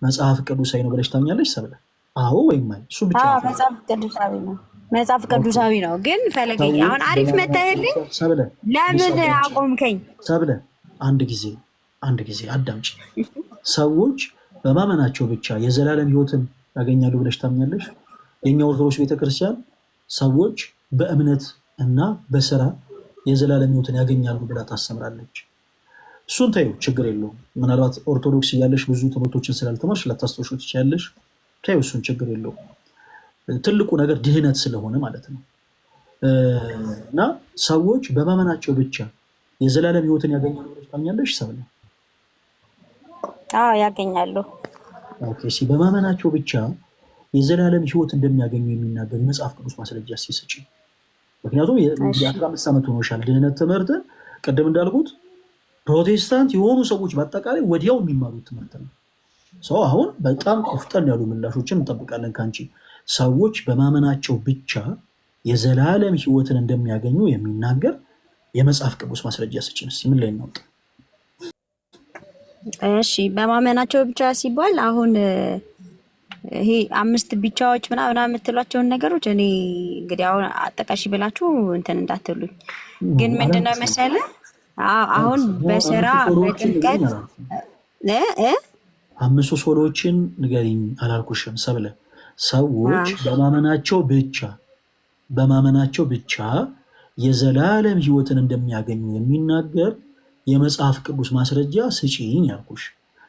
መጽሐፍ ቅዱሳዊ ነው ብለሽ ታምኛለሽ ሰብለ? አዎ ወይም አይ? እሱ ብቻ ነው። መጽሐፍ ቅዱሳዊ ነው። መጽሐፍ ቅዱሳዊ ነው። ግን ፈለገኝ አሁን አሪፍ መታየልኝ። ሰብለ ለምን አቆምከኝ? ሰብለ አንድ ጊዜ አዳምጪ። ሰዎች በማመናቸው ብቻ የዘላለም ሕይወትን ያገኛሉ ብለሽ ታምኛለሽ? የኛ ኦርቶዶክስ ቤተክርስቲያን ሰዎች በእምነት እና በስራ የዘላለም ሕይወትን ያገኛሉ ብላ ታስተምራለች። እሱን ታዩ፣ ችግር የለውም። ምናልባት ኦርቶዶክስ እያለሽ ብዙ ትምህርቶችን ስላልተማርሽ ላታስተውሹ ትችያለሽ። ታዩ፣ እሱን ችግር የለውም። ትልቁ ነገር ድህነት ስለሆነ ማለት ነው። እና ሰዎች በማመናቸው ብቻ የዘላለም ሕይወትን ያገኛሉ ብለሽ ታምኛለሽ ሰብለ? አዎ ያገኛሉ። ኦኬ፣ በማመናቸው ብቻ የዘላለም ሕይወት እንደሚያገኙ የሚናገር የመጽሐፍ ቅዱስ ማስረጃ ሲሰጪ። ምክንያቱም የ15 ዓመት ሆኖሻል ድህነት ትምህርት። ቅድም እንዳልኩት ፕሮቴስታንት የሆኑ ሰዎች በአጠቃላይ ወዲያው የሚማሩት ትምህርት ነው። ሰው አሁን በጣም ቆፍጠን ያሉ ምላሾችን እንጠብቃለን ከአንቺ። ሰዎች በማመናቸው ብቻ የዘላለም ሕይወትን እንደሚያገኙ የሚናገር የመጽሐፍ ቅዱስ ማስረጃ ስጭን። ምን ላይ እናውጣ? እሺ በማመናቸው ብቻ ሲባል አሁን ይሄ 5 ብቻዎች ምናምን የምትሏቸውን ነገሮች እኔ እንግዲህ አሁን አጠቃሽ ብላችሁ እንትን እንዳትሉኝ። ግን ምንድነው መሰለህ አሁን በስራ በጭንቀት 5 ሶሎችን ንገሪኝ አላልኩሽም ሰብለ? ሰዎች በማመናቸው ብቻ የዘላለም ሕይወትን እንደሚያገኙ የሚናገር የመጽሐፍ ቅዱስ ማስረጃ ስጪኝ ያልኩሽ።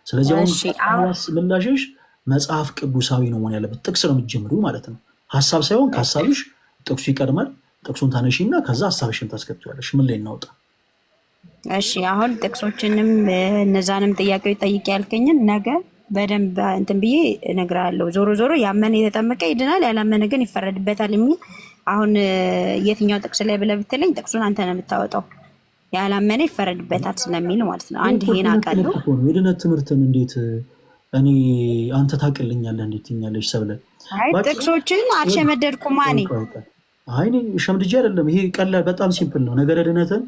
ስለዚህ አሁን ምላሽሽ መጽሐፍ ቅዱሳዊ ነው መሆን ያለበት። ጥቅስ ነው የምትጀምሪው ማለት ነው። ሀሳብ ሳይሆን ከሀሳብሽ ጥቅሱ ይቀድማል። ጥቅሱን ታነሺና ከዛ ሀሳብሽን ታስከትያለሽ። ምን ላይ እናውጣ? እሺ አሁን ጥቅሶችንም እነዛንም ጥያቄዎች ጠይቄ ያልከኝን ነገ በደንብ እንትን ብዬ እነግርሃለሁ። ዞሮ ዞሮ ያመነ የተጠመቀ ይድናል፣ ያላመነ ግን ይፈረድበታል የሚል አሁን የትኛው ጥቅስ ላይ ብለህ ብትለኝ ጥቅሱን አንተ ነው የምታወጣው። ያላመነ ይፈረድበታል ስለሚል ማለት ነው። አንድ ይሄን አውቃለሁ። የድነት ትምህርትን እንዴት እኔ አንተ ታውቅልኛለህ እንዴት ትኛለሽ ሰብለ? ጥቅሶችን አልሸመደድኩም እኔ። አይ ሸምድጄ አይደለም። ይሄ ቀላል በጣም ሲምፕል ነው። ነገረ ድነትን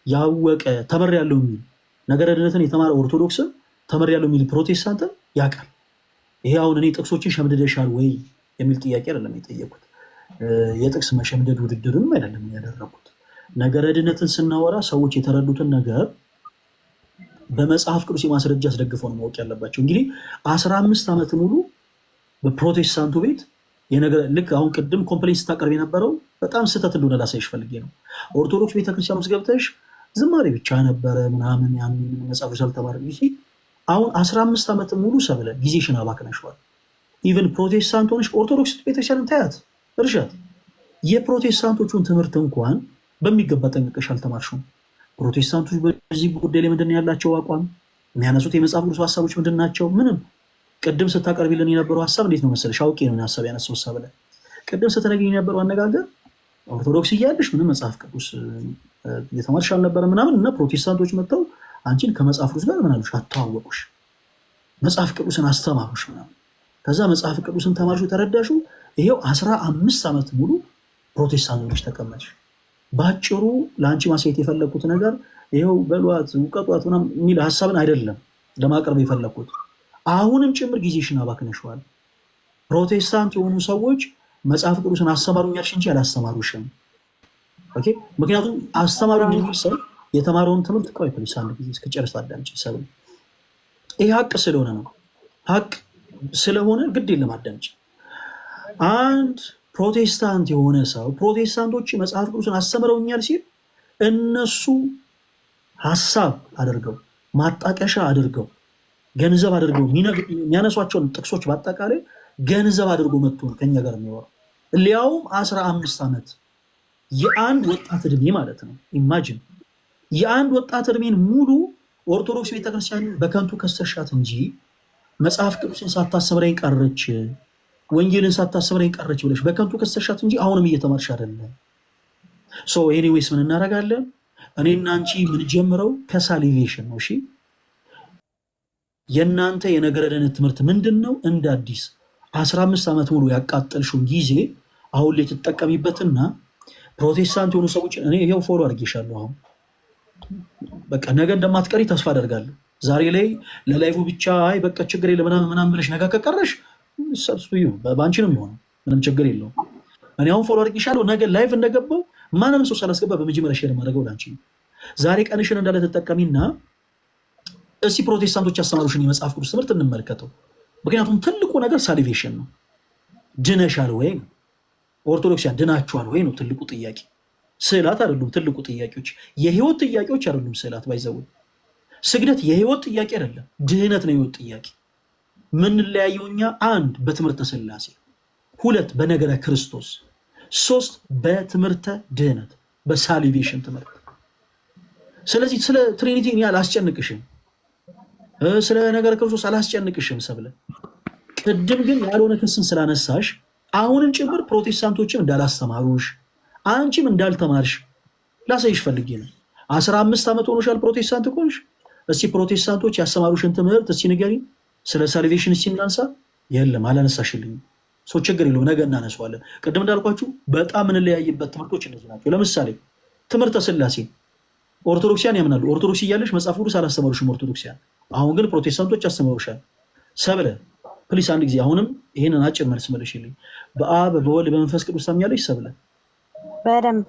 ያወቀ ተመሪያለሁ የሚል ነገረ ድነትን የተማረ ኦርቶዶክስን ተመሪያለሁ የሚል ፕሮቴስታንትን ያውቃል። ይሄ አሁን እኔ ጥቅሶችን ሸምድደሻል ወይ የሚል ጥያቄ አይደለም የጠየቁት። የጥቅስ መሸምደድ ውድድርም አይደለም ያደረጉት። ነገረ ድነትን ስናወራ ሰዎች የተረዱትን ነገር በመጽሐፍ ቅዱስ የማስረጃ አስደግፈው ነው ማወቅ ያለባቸው። እንግዲህ 15 ዓመት ሙሉ በፕሮቴስታንቱ ቤት ልክ አሁን ቅድም ኮምፕሌንስ ስታቀርብ የነበረው በጣም ስህተት እንደሆነ ላሳይሽ ፈልጌ ነው። ኦርቶዶክስ ቤተክርስቲያን ውስጥ ገብተሽ ዝማሬ ብቻ ነበረ ምናምን ያን መጽሐፍ ቅዱስ አልተማረ ጊዜ አሁን 15 ዓመት ሙሉ ሰብለ ጊዜሽን አባክነሽዋል። ኢቨን ፕሮቴስታንት ሆነሽ ኦርቶዶክስ ቤተክርስቲያንን ታያት እርሻት። የፕሮቴስታንቶቹን ትምህርት እንኳን በሚገባ ጠንቅቀሽ አልተማርሽም። ፕሮቴስታንቶች በዚህ ጉዳይ ላይ ምንድን ያላቸው አቋም፣ የሚያነሱት የመጽሐፍ ቅዱስ ሀሳቦች ምንድን ናቸው? ምንም። ቅድም ስታቀርቢልን የነበረው ሀሳብ እንዴት ነው መሰለሽ? አውቄ ነው ሀሳብ ያነሳው ሀሳብ ላይ ቅድም ስትነግሪኝ የነበረው አነጋገር ኦርቶዶክስ እያለሽ ምንም መጽሐፍ ቅዱስ እየተማርሽ አልነበረ ምናምን እና ፕሮቴስታንቶች መጥተው አንቺን ከመጽሐፍ ቅዱስ ጋር ምን አሉሽ? አተዋወቁሽ፣ መጽሐፍ ቅዱስን አስተማሩሽ ምናምን። ከዛ መጽሐፍ ቅዱስን ተማርሹ፣ ተረዳሹ። ይሄው 15 ዓመት ሙሉ ፕሮቴስታንቶች ተቀመጥሽ። በአጭሩ ለአንቺ ማሳየት የፈለግኩት ነገር ይኸው በሏት እውቀቷት ምናምን የሚል ሀሳብን አይደለም ለማቅረብ የፈለግኩት። አሁንም ጭምር ጊዜሽን አባክነሽዋል። ፕሮቴስታንት የሆኑ ሰዎች መጽሐፍ ቅዱስን አስተማሩኝ ያልሽ እንጂ አላስተማሩሽም። ኦኬ። ምክንያቱም አስተማሩኝ የሚል ሰው የተማረውን ትምህርት ቆይ ፕሊስ አንድ ጊዜ እስክጨርስ አዳምጪ ሰብለ። ይህ ሀቅ ስለሆነ ነው። ሀቅ ስለሆነ ግድ የለም አዳምጪ። አንድ ፕሮቴስታንት የሆነ ሰው ፕሮቴስታንቶች መጽሐፍ ቅዱስን አስተምረውኛል ሲል እነሱ ሀሳብ አድርገው ማጣቀሻ አድርገው ገንዘብ አድርገው የሚያነሷቸውን ጥቅሶች በአጠቃላይ ገንዘብ አድርጎ መጥቶ ከኛ ጋር የሚወራው ሊያውም 15 ዓመት የአንድ ወጣት እድሜ ማለት ነው። ኢማጂን የአንድ ወጣት እድሜን ሙሉ ኦርቶዶክስ ቤተክርስቲያን በከንቱ ከሰሻት እንጂ መጽሐፍ ቅዱስን ሳታስተምረኝ ቀረች፣ ወንጌልን ሳታስተምረኝ ቀረች ብለሽ በከንቱ ከሰሻት እንጂ አሁንም እየተማርሽ አይደለም። ኤኒዌይስ ምን እናደርጋለን? እኔና አንቺ የምንጀምረው ከሳሊቬሽን ነው። እሺ የእናንተ የነገረ ድህነት ትምህርት ምንድን ነው? እንደ አዲስ 15 ዓመት ሙሉ ያቃጠልሽውን ጊዜ አሁን ላይ ትጠቀሚበትና ፕሮቴስታንት የሆኑ ሰዎች እኔ ይሄው ፎሎ አድርጌሻለሁ። አሁን በቃ ነገ እንደማትቀሪ ተስፋ አደርጋለሁ። ዛሬ ላይ ለላይቭ ብቻ አይ በቃ ችግር የለም ምናምን ብለሽ ነገ ከቀረሽ በአንቺ ነው የሚሆነው። ምንም ችግር የለውም። እኔ አሁን ፎሎ አድርጌሻለሁ። ነገ ላይቭ እንደገባው ማንም ሰው ሳላስገባ በመጀመሪያ ሼር ማድረገው ለአንቺ ነው። ዛሬ ቀንሽን እንዳለ ተጠቀሚና እስቲ ፕሮቴስታንቶች ያስተማሩሽን የመጽሐፍ ቅዱስ ትምህርት እንመልከተው። ምክንያቱም ትልቁ ነገር ሳሊቬሽን ነው። ድነሻል ወይ ነው። ኦርቶዶክሲያን ድናችኋል ወይ ነው ትልቁ ጥያቄ። ስዕላት አይደሉም ትልቁ ጥያቄዎች፣ የህይወት ጥያቄዎች አይደሉም ስዕላት። ባይዘው ስግደት የህይወት ጥያቄ አይደለም፣ ድህነት ነው የህይወት ጥያቄ። ምንለያየው እኛ አንድ በትምህርተ ሥላሴ፣ ሁለት በነገረ ክርስቶስ፣ ሶስት በትምህርተ ድህነት በሳሊቬሽን ትምህርት። ስለዚህ ስለ ትሪኒቲ እኔ አላስጨንቅሽም፣ ስለ ነገረ ክርስቶስ አላስጨንቅሽም ሰብለ። ቅድም ግን ያልሆነ ክስን ስላነሳሽ አሁንም ጭምር ፕሮቴስታንቶችም እንዳላስተማሩሽ አንቺም እንዳልተማርሽ ላሳይሽ ፈልጌ ነው። 15 ዓመት ሆኖሻል ፕሮቴስታንት ኮንሽ። እስቲ ፕሮቴስታንቶች ያስተማሩሽን ትምህርት እስቲ ንገሪኝ። ስለ ሳልቬሽን እስቲ እናንሳ። የለም አላነሳሽልኝም። ሰው ችግር የለውም ነገ እናነሳዋለን። ቅድም እንዳልኳችሁ በጣም የምንለያይበት ትምህርቶች እነዚህ ናቸው። ለምሳሌ ትምህርተ ሥላሴ ኦርቶዶክሲያን ያምናሉ። ኦርቶዶክስ እያለሽ መጽሐፍ ቅዱስ አላስተማሩሽም ኦርቶዶክሲያን። አሁን ግን ፕሮቴስታንቶች ያስተምሩሻል። ሰብለ ፕሊስ አንድ ጊዜ አሁንም ይህንን አጭር መልስ መልሽልኝ። በአብ በወልድ በመንፈስ ቅዱስ ታምኛለሽ ሰብለ? በደንብ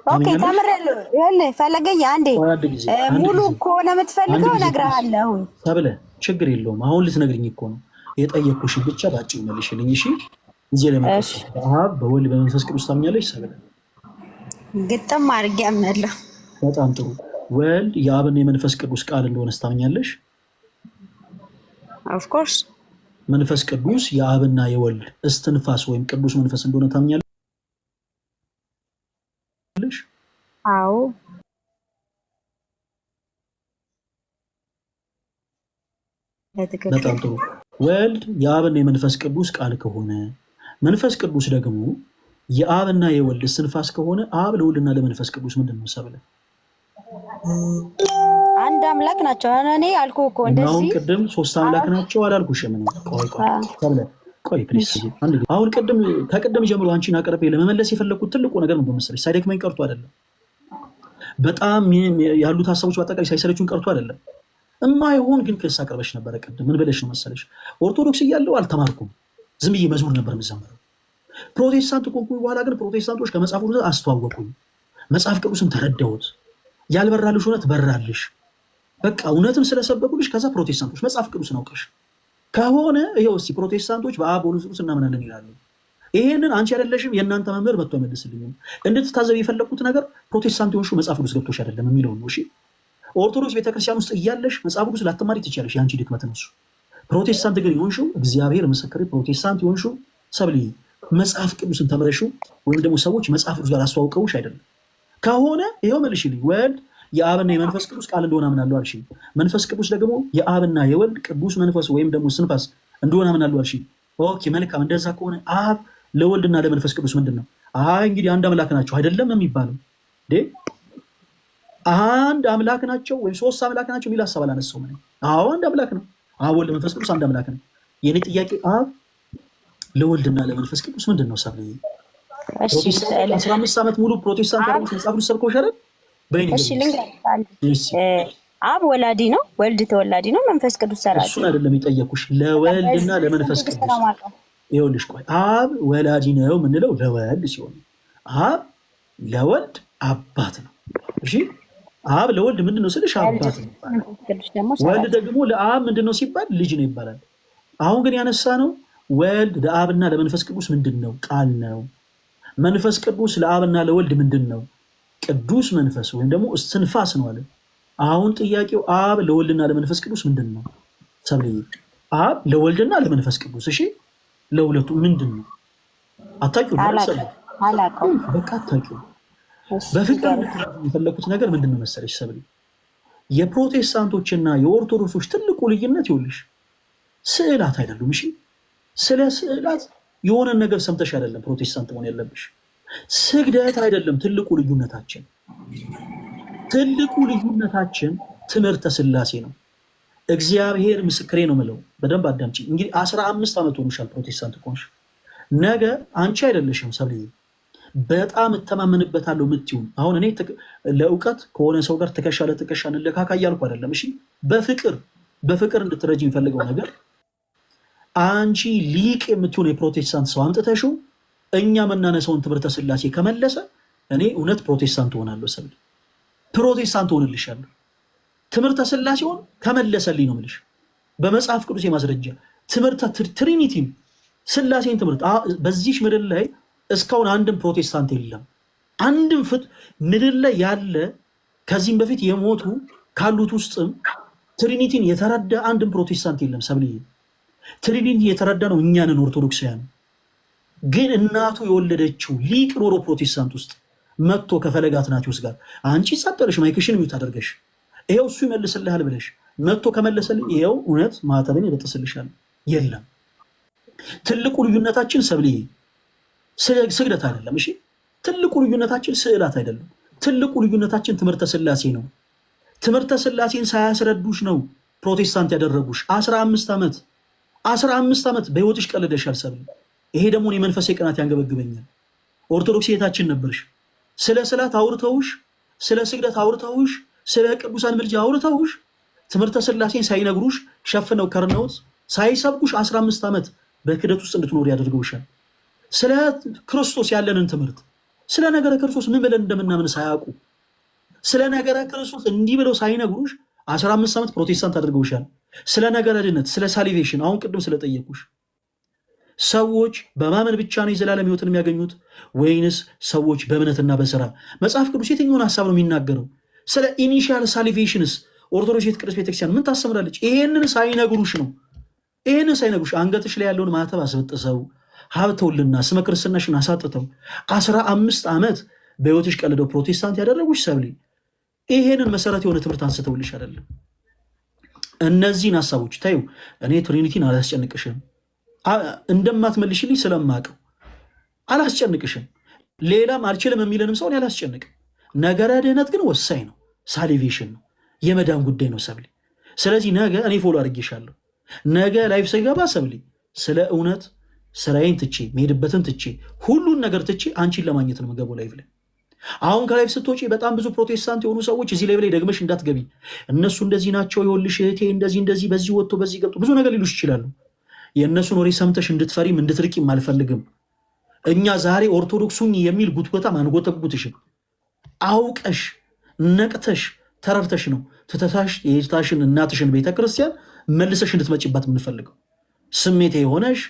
ኦኬ ተምሬያለሁ። ይኸውልህ ፈለገኝ አንዴ ሙሉ ከሆነ የምትፈልገው እነግርሃለሁ ሰብለ። ችግር የለውም አሁን ልትነግሪኝ እኮ ነው የጠየቅኩሽ። ብቻ ባጭሩ መልሽልኝ እሺ። እዚህ ለመጣሽ በአብ በወልድ በመንፈስ ቅዱስ ታምኛለሽ ሰብለ? ግጥም አድርጌ አምናለሁ። በጣም ጥሩ። ወልድ የአብና የመንፈስ ቅዱስ ቃል እንደሆነ ታምኛለሽ? ኦፍ ኮርስ። መንፈስ ቅዱስ የአብና የወልድ እስትንፋስ ወይም ቅዱስ መንፈስ እንደሆነ ታምኛለሽ? አዎ። በጣም ጥሩ። ወልድ የአብና የመንፈስ ቅዱስ ቃል ከሆነ መንፈስ ቅዱስ ደግሞ የአብና የወልድ እስትንፋስ ከሆነ አብ ለወልድና ለመንፈስ ቅዱስ ምንድን ነው ሰብለ? አንድ አምላክ ናቸው። እኔ አልኩህ እኮ እንደዚህ። አሁን ቅድም ሶስት አምላክ ናቸው አላልኩሽም? ቆይ ፕሊስ። አሁን ከቅድም ጀምሮ አንቺን አቀርቤ ለመመለስ የፈለግኩት ትልቁ ነገር ነው መሰለሽ፣ ሳይደክመኝ ቀርቶ አይደለም። በጣም ያሉት ሀሳቦች በአጠቃላይ ሳይሰለቹን ቀርቶ አይደለም። እማይሆን ግን ክስ አቅርበሽ ነበረ። ቅድም ምን ብለሽ ነው መሰለሽ? ኦርቶዶክስ እያለሁ አልተማርኩም፣ ዝም ብዬ መዝሙር ነበር የምዘምረው። ፕሮቴስታንት ከሆንኩኝ በኋላ ግን ፕሮቴስታንቶች ከመጽሐፍ ቅዱስ አስተዋወቁኝ፣ መጽሐፍ ቅዱስን ተረዳሁት። ያልበራልሽ እውነት በራልሽ። በቃ እውነትን ስለሰበኩልሽ ከዛ ፕሮቴስታንቶች መጽሐፍ ቅዱስን አውቀሽ ከሆነ ይኸው እስኪ ፕሮቴስታንቶች በአብ በወልድ ቅዱስ እናምናለን ይላሉ። ይሄንን አንቺ አይደለሽም የእናንተ መምህር መጥቶ አይመልስልኝም። እንድትታዘብ የፈለግኩት ነገር ፕሮቴስታንት የሆንሽው መጽሐፍ ቅዱስ ገብቶሽ አይደለም የሚለውን ነው። እሺ ኦርቶዶክስ ቤተክርስቲያን ውስጥ እያለሽ መጽሐፍ ቅዱስ ላትማሪ ትችያለሽ፣ የአንቺ ድክመት ነው እሱ። ፕሮቴስታንት ግን የሆንሽው እግዚአብሔር ምስክሬ፣ ፕሮቴስታንት የሆንሽው ሰብሊ መጽሐፍ ቅዱስን ተምረሽው ወይም ደግሞ ሰዎች መጽሐፍ ቅዱስ ጋር አስተዋውቀውሽ አይደለም። ከሆነ ይኸው መልሽልኝ። ወልድ የአብና የመንፈስ ቅዱስ ቃል እንደሆነ አምናለሁ አልሽ። መንፈስ ቅዱስ ደግሞ የአብና የወልድ ቅዱስ መንፈስ ወይም ደግሞ እስትንፋስ እንደሆነ አምናለሁ አልሽ። ኦኬ መልካም። እንደዛ ከሆነ አብ ለወልድና ለመንፈስ ቅዱስ ምንድን ነው? አይ እንግዲህ አንድ አምላክ ናቸው አይደለም የሚባለው እንዴ? አንድ አምላክ ናቸው ወይም ሶስት አምላክ ናቸው የሚል ሀሳብ አላነሳውም። አዎ አንድ አምላክ ነው። አብ ወልድ መንፈስ ቅዱስ አንድ አምላክ ነው። የኔ ጥያቄ አብ ለወልድና ለመንፈስ ቅዱስ ምንድን ነው? ሰብ 15 ዓመት ሙሉ ፕሮቴስታንት ያደረጉት መጽሐፍ ቅዱስ ሰብከው ይሻላል። አብ ወላዲ ነው፣ ወልድ ተወላዲ ነው፣ መንፈስ ቅዱስ ሰራጭ። እሱን አይደለም የጠየኩሽ፣ ለወልድና ለመንፈስ ቅዱስ ይኸውልሽ። ቆይ አብ ወላዲ ነው የምንለው ለወልድ ሲሆን አብ ለወልድ አባት ነው። እሺ አብ ለወልድ ምንድን ነው ስልሽ አባት ነው ይባላል። ወልድ ደግሞ ለአብ ምንድን ነው ሲባል ልጅ ነው ይባላል። አሁን ግን ያነሳ ነው ወልድ ለአብና ለመንፈስ ቅዱስ ምንድን ነው? ቃል ነው። መንፈስ ቅዱስ ለአብና ለወልድ ምንድን ነው? ቅዱስ መንፈስ ወይም ደግሞ እስትንፋስ ነው አለ። አሁን ጥያቄው አብ ለወልድና ለመንፈስ ቅዱስ ምንድን ነው? ሰብልዬ አብ ለወልድና ለመንፈስ ቅዱስ እሺ፣ ለሁለቱ ምንድን ነው? አታውቂውም? በቃ አታውቂውም። በፍቅር የፈለኩት ነገር ምንድን ነው መሰለሽ ሰብልዬ፣ የፕሮቴስታንቶችና የኦርቶዶክሶች ትልቁ ልዩነት ይኸውልሽ ስዕላት አይደሉም። እሺ ስለ ስዕላት የሆነን ነገር ሰምተሽ አይደለም ፕሮቴስታንት መሆን ያለብሽ። ስግደት አይደለም ትልቁ ልዩነታችን። ትልቁ ልዩነታችን ትምህርተ ሥላሴ ነው። እግዚአብሔር ምስክሬ ነው ምለው። በደንብ አዳምጪ። እንግዲህ 15 ዓመት ሆኖሻል ፕሮቴስታንት ከሆንሽ። ነገ አንቺ አይደለሽም ሰብልዬ በጣም እተማመንበታለሁ የምትይውን አሁን እኔ ለእውቀት ከሆነ ሰው ጋር ትከሻ ለትከሻ እንለካካ እያልኩ አይደለም። እሺ በፍቅር እንድትረጂ የሚፈልገው ነገር አንቺ ሊቅ የምትሆን የፕሮቴስታንት ሰው አምጥተሽው እኛ የምናነሳውን ትምህርተ ስላሴ ከመለሰ እኔ እውነት ፕሮቴስታንት ሆናለሁ። ሰብል ፕሮቴስታንት ሆንልሻለሁ። ትምህርተ ስላሴውን ከመለሰልኝ ነው የምልሽ። በመጽሐፍ ቅዱስ የማስረጃ ትምህርተ ትሪኒቲን ስላሴን ትምህርት በዚህ ምድር ላይ እስካሁን አንድም ፕሮቴስታንት የለም። አንድም ምድር ላይ ያለ ከዚህም በፊት የሞቱ ካሉት ውስጥም ትሪኒቲን የተረዳ አንድም ፕሮቴስታንት የለም። ሰብልዬ ትሪኒቲ የተረዳ ነው እኛንን ኦርቶዶክሳውያን። ግን እናቱ የወለደችው ሊቅ ኖሮ ፕሮቴስታንት ውስጥ መጥቶ ከፈለገ አትናቴዎስ ጋር አንቺ ጸጠለሽ ማይክሽን ሚዩት አድርገሽ ይሄው እሱ ይመልስልሃል ብለሽ መጥቶ ከመለሰልኝ ይሄው እውነት ማተብን ይበጥስልሻል። የለም ትልቁ ልዩነታችን ሰብልዬ ስግደት አይደለም። እሺ ትልቁ ልዩነታችን ስዕላት አይደለም። ትልቁ ልዩነታችን ትምህርተ ስላሴ ነው። ትምህርተ ስላሴን ሳያስረዱሽ ነው ፕሮቴስታንት ያደረጉሽ። 15 ዓመት በህይወትሽ ቀልደሻል ሰብል። ይሄ ደግሞ የመንፈሳዊ ቅናት ያንገበግበኛል። ኦርቶዶክስ የታችን ነበርሽ። ስለ ስዕላት አውርተውሽ፣ ስለ ስግደት አውርተውሽ፣ ስለ ቅዱሳን ምልጃ አውርተውሽ ትምህርተ ስላሴን ሳይነግሩሽ ሸፍነው ከርነውት ሳይሰብኩሽ 15 ዓመት በክደት ውስጥ እንድትኖር ያደርገውሻል። ስለ ክርስቶስ ያለንን ትምህርት ስለ ነገረ ክርስቶስ ምን ብለን እንደምናምን ሳያውቁ ስለ ነገረ ክርስቶስ እንዲህ ብለው ሳይነግሩሽ 15 ዓመት ፕሮቴስታንት አድርገውሻል። ስለ ነገረ ድነት፣ ስለ ሳሊቬሽን አሁን ቅድም ስለጠየቁሽ ሰዎች በማመን ብቻ ነው የዘላለም ህይወትን የሚያገኙት ወይንስ ሰዎች በእምነትና በስራ? መጽሐፍ ቅዱስ የትኛውን ሀሳብ ነው የሚናገረው? ስለ ኢኒሺያል ሳሊቬሽንስ ኦርቶዶክስ ቅድስት ቤተክርስቲያን ምን ታስተምራለች? ይሄንን ሳይነግሩሽ ነው። ይሄንን ሳይነግሩሽ አንገትሽ ላይ ያለውን ማተብ አስበጥሰው ሀብተውልና ስመ ክርስትናሽን አሳጥተው 15 ዓመት በህይወትሽ ቀልደው ፕሮቴስታንት ያደረጉሽ ሰብሊ ይሄንን መሰረት የሆነ ትምህርት አንስተውልሽ አይደለም። እነዚህን ሀሳቦች ታዩ። እኔ ትሪኒቲን አላስጨንቅሽም፣ እንደማትመልሽልኝ ስለማቀው አላስጨንቅሽም። ሌላም አልችልም የሚልንም ሰውን አላስጨንቅም። ነገረ ድህነት ግን ወሳኝ ነው። ሳሊቬሽን ነው፣ የመዳን ጉዳይ ነው ሰብሊ። ስለዚህ ነገ እኔ ፎሎ አድርጌሻለሁ። ነገ ላይፍ ስገባ ሰብሊ ስለ እውነት ስራዬን ትቼ መሄድበትን ትቼ ሁሉን ነገር ትቼ አንቺን ለማግኘት ነው የምገባው ላይፍ ላይ። አሁን ከላይፍ ስትወጪ በጣም ብዙ ፕሮቴስታንት የሆኑ ሰዎች እዚህ ላይ ደግመሽ እንዳትገቢ፣ እነሱ እንደዚህ ናቸው፣ ይኸውልሽ እህቴ እንደዚህ በዚህ ወጥቶ በዚህ ገብቶ ብዙ ነገር ሊሉሽ ይችላሉ። የእነሱን ወሬ ሰምተሽ እንድትፈሪም እንድትርቂም አልፈልግም። እኛ ዛሬ ኦርቶዶክሱን የሚል ጉትጎታም አንጎተጉትሽም። አውቀሽ ነቅተሽ ተረርተሽ ነው ትተታሽ የታሽን እናትሽን ቤተክርስቲያን መልሰሽ እንድትመጪባት የምንፈልገው። ስሜቴ የሆነሽ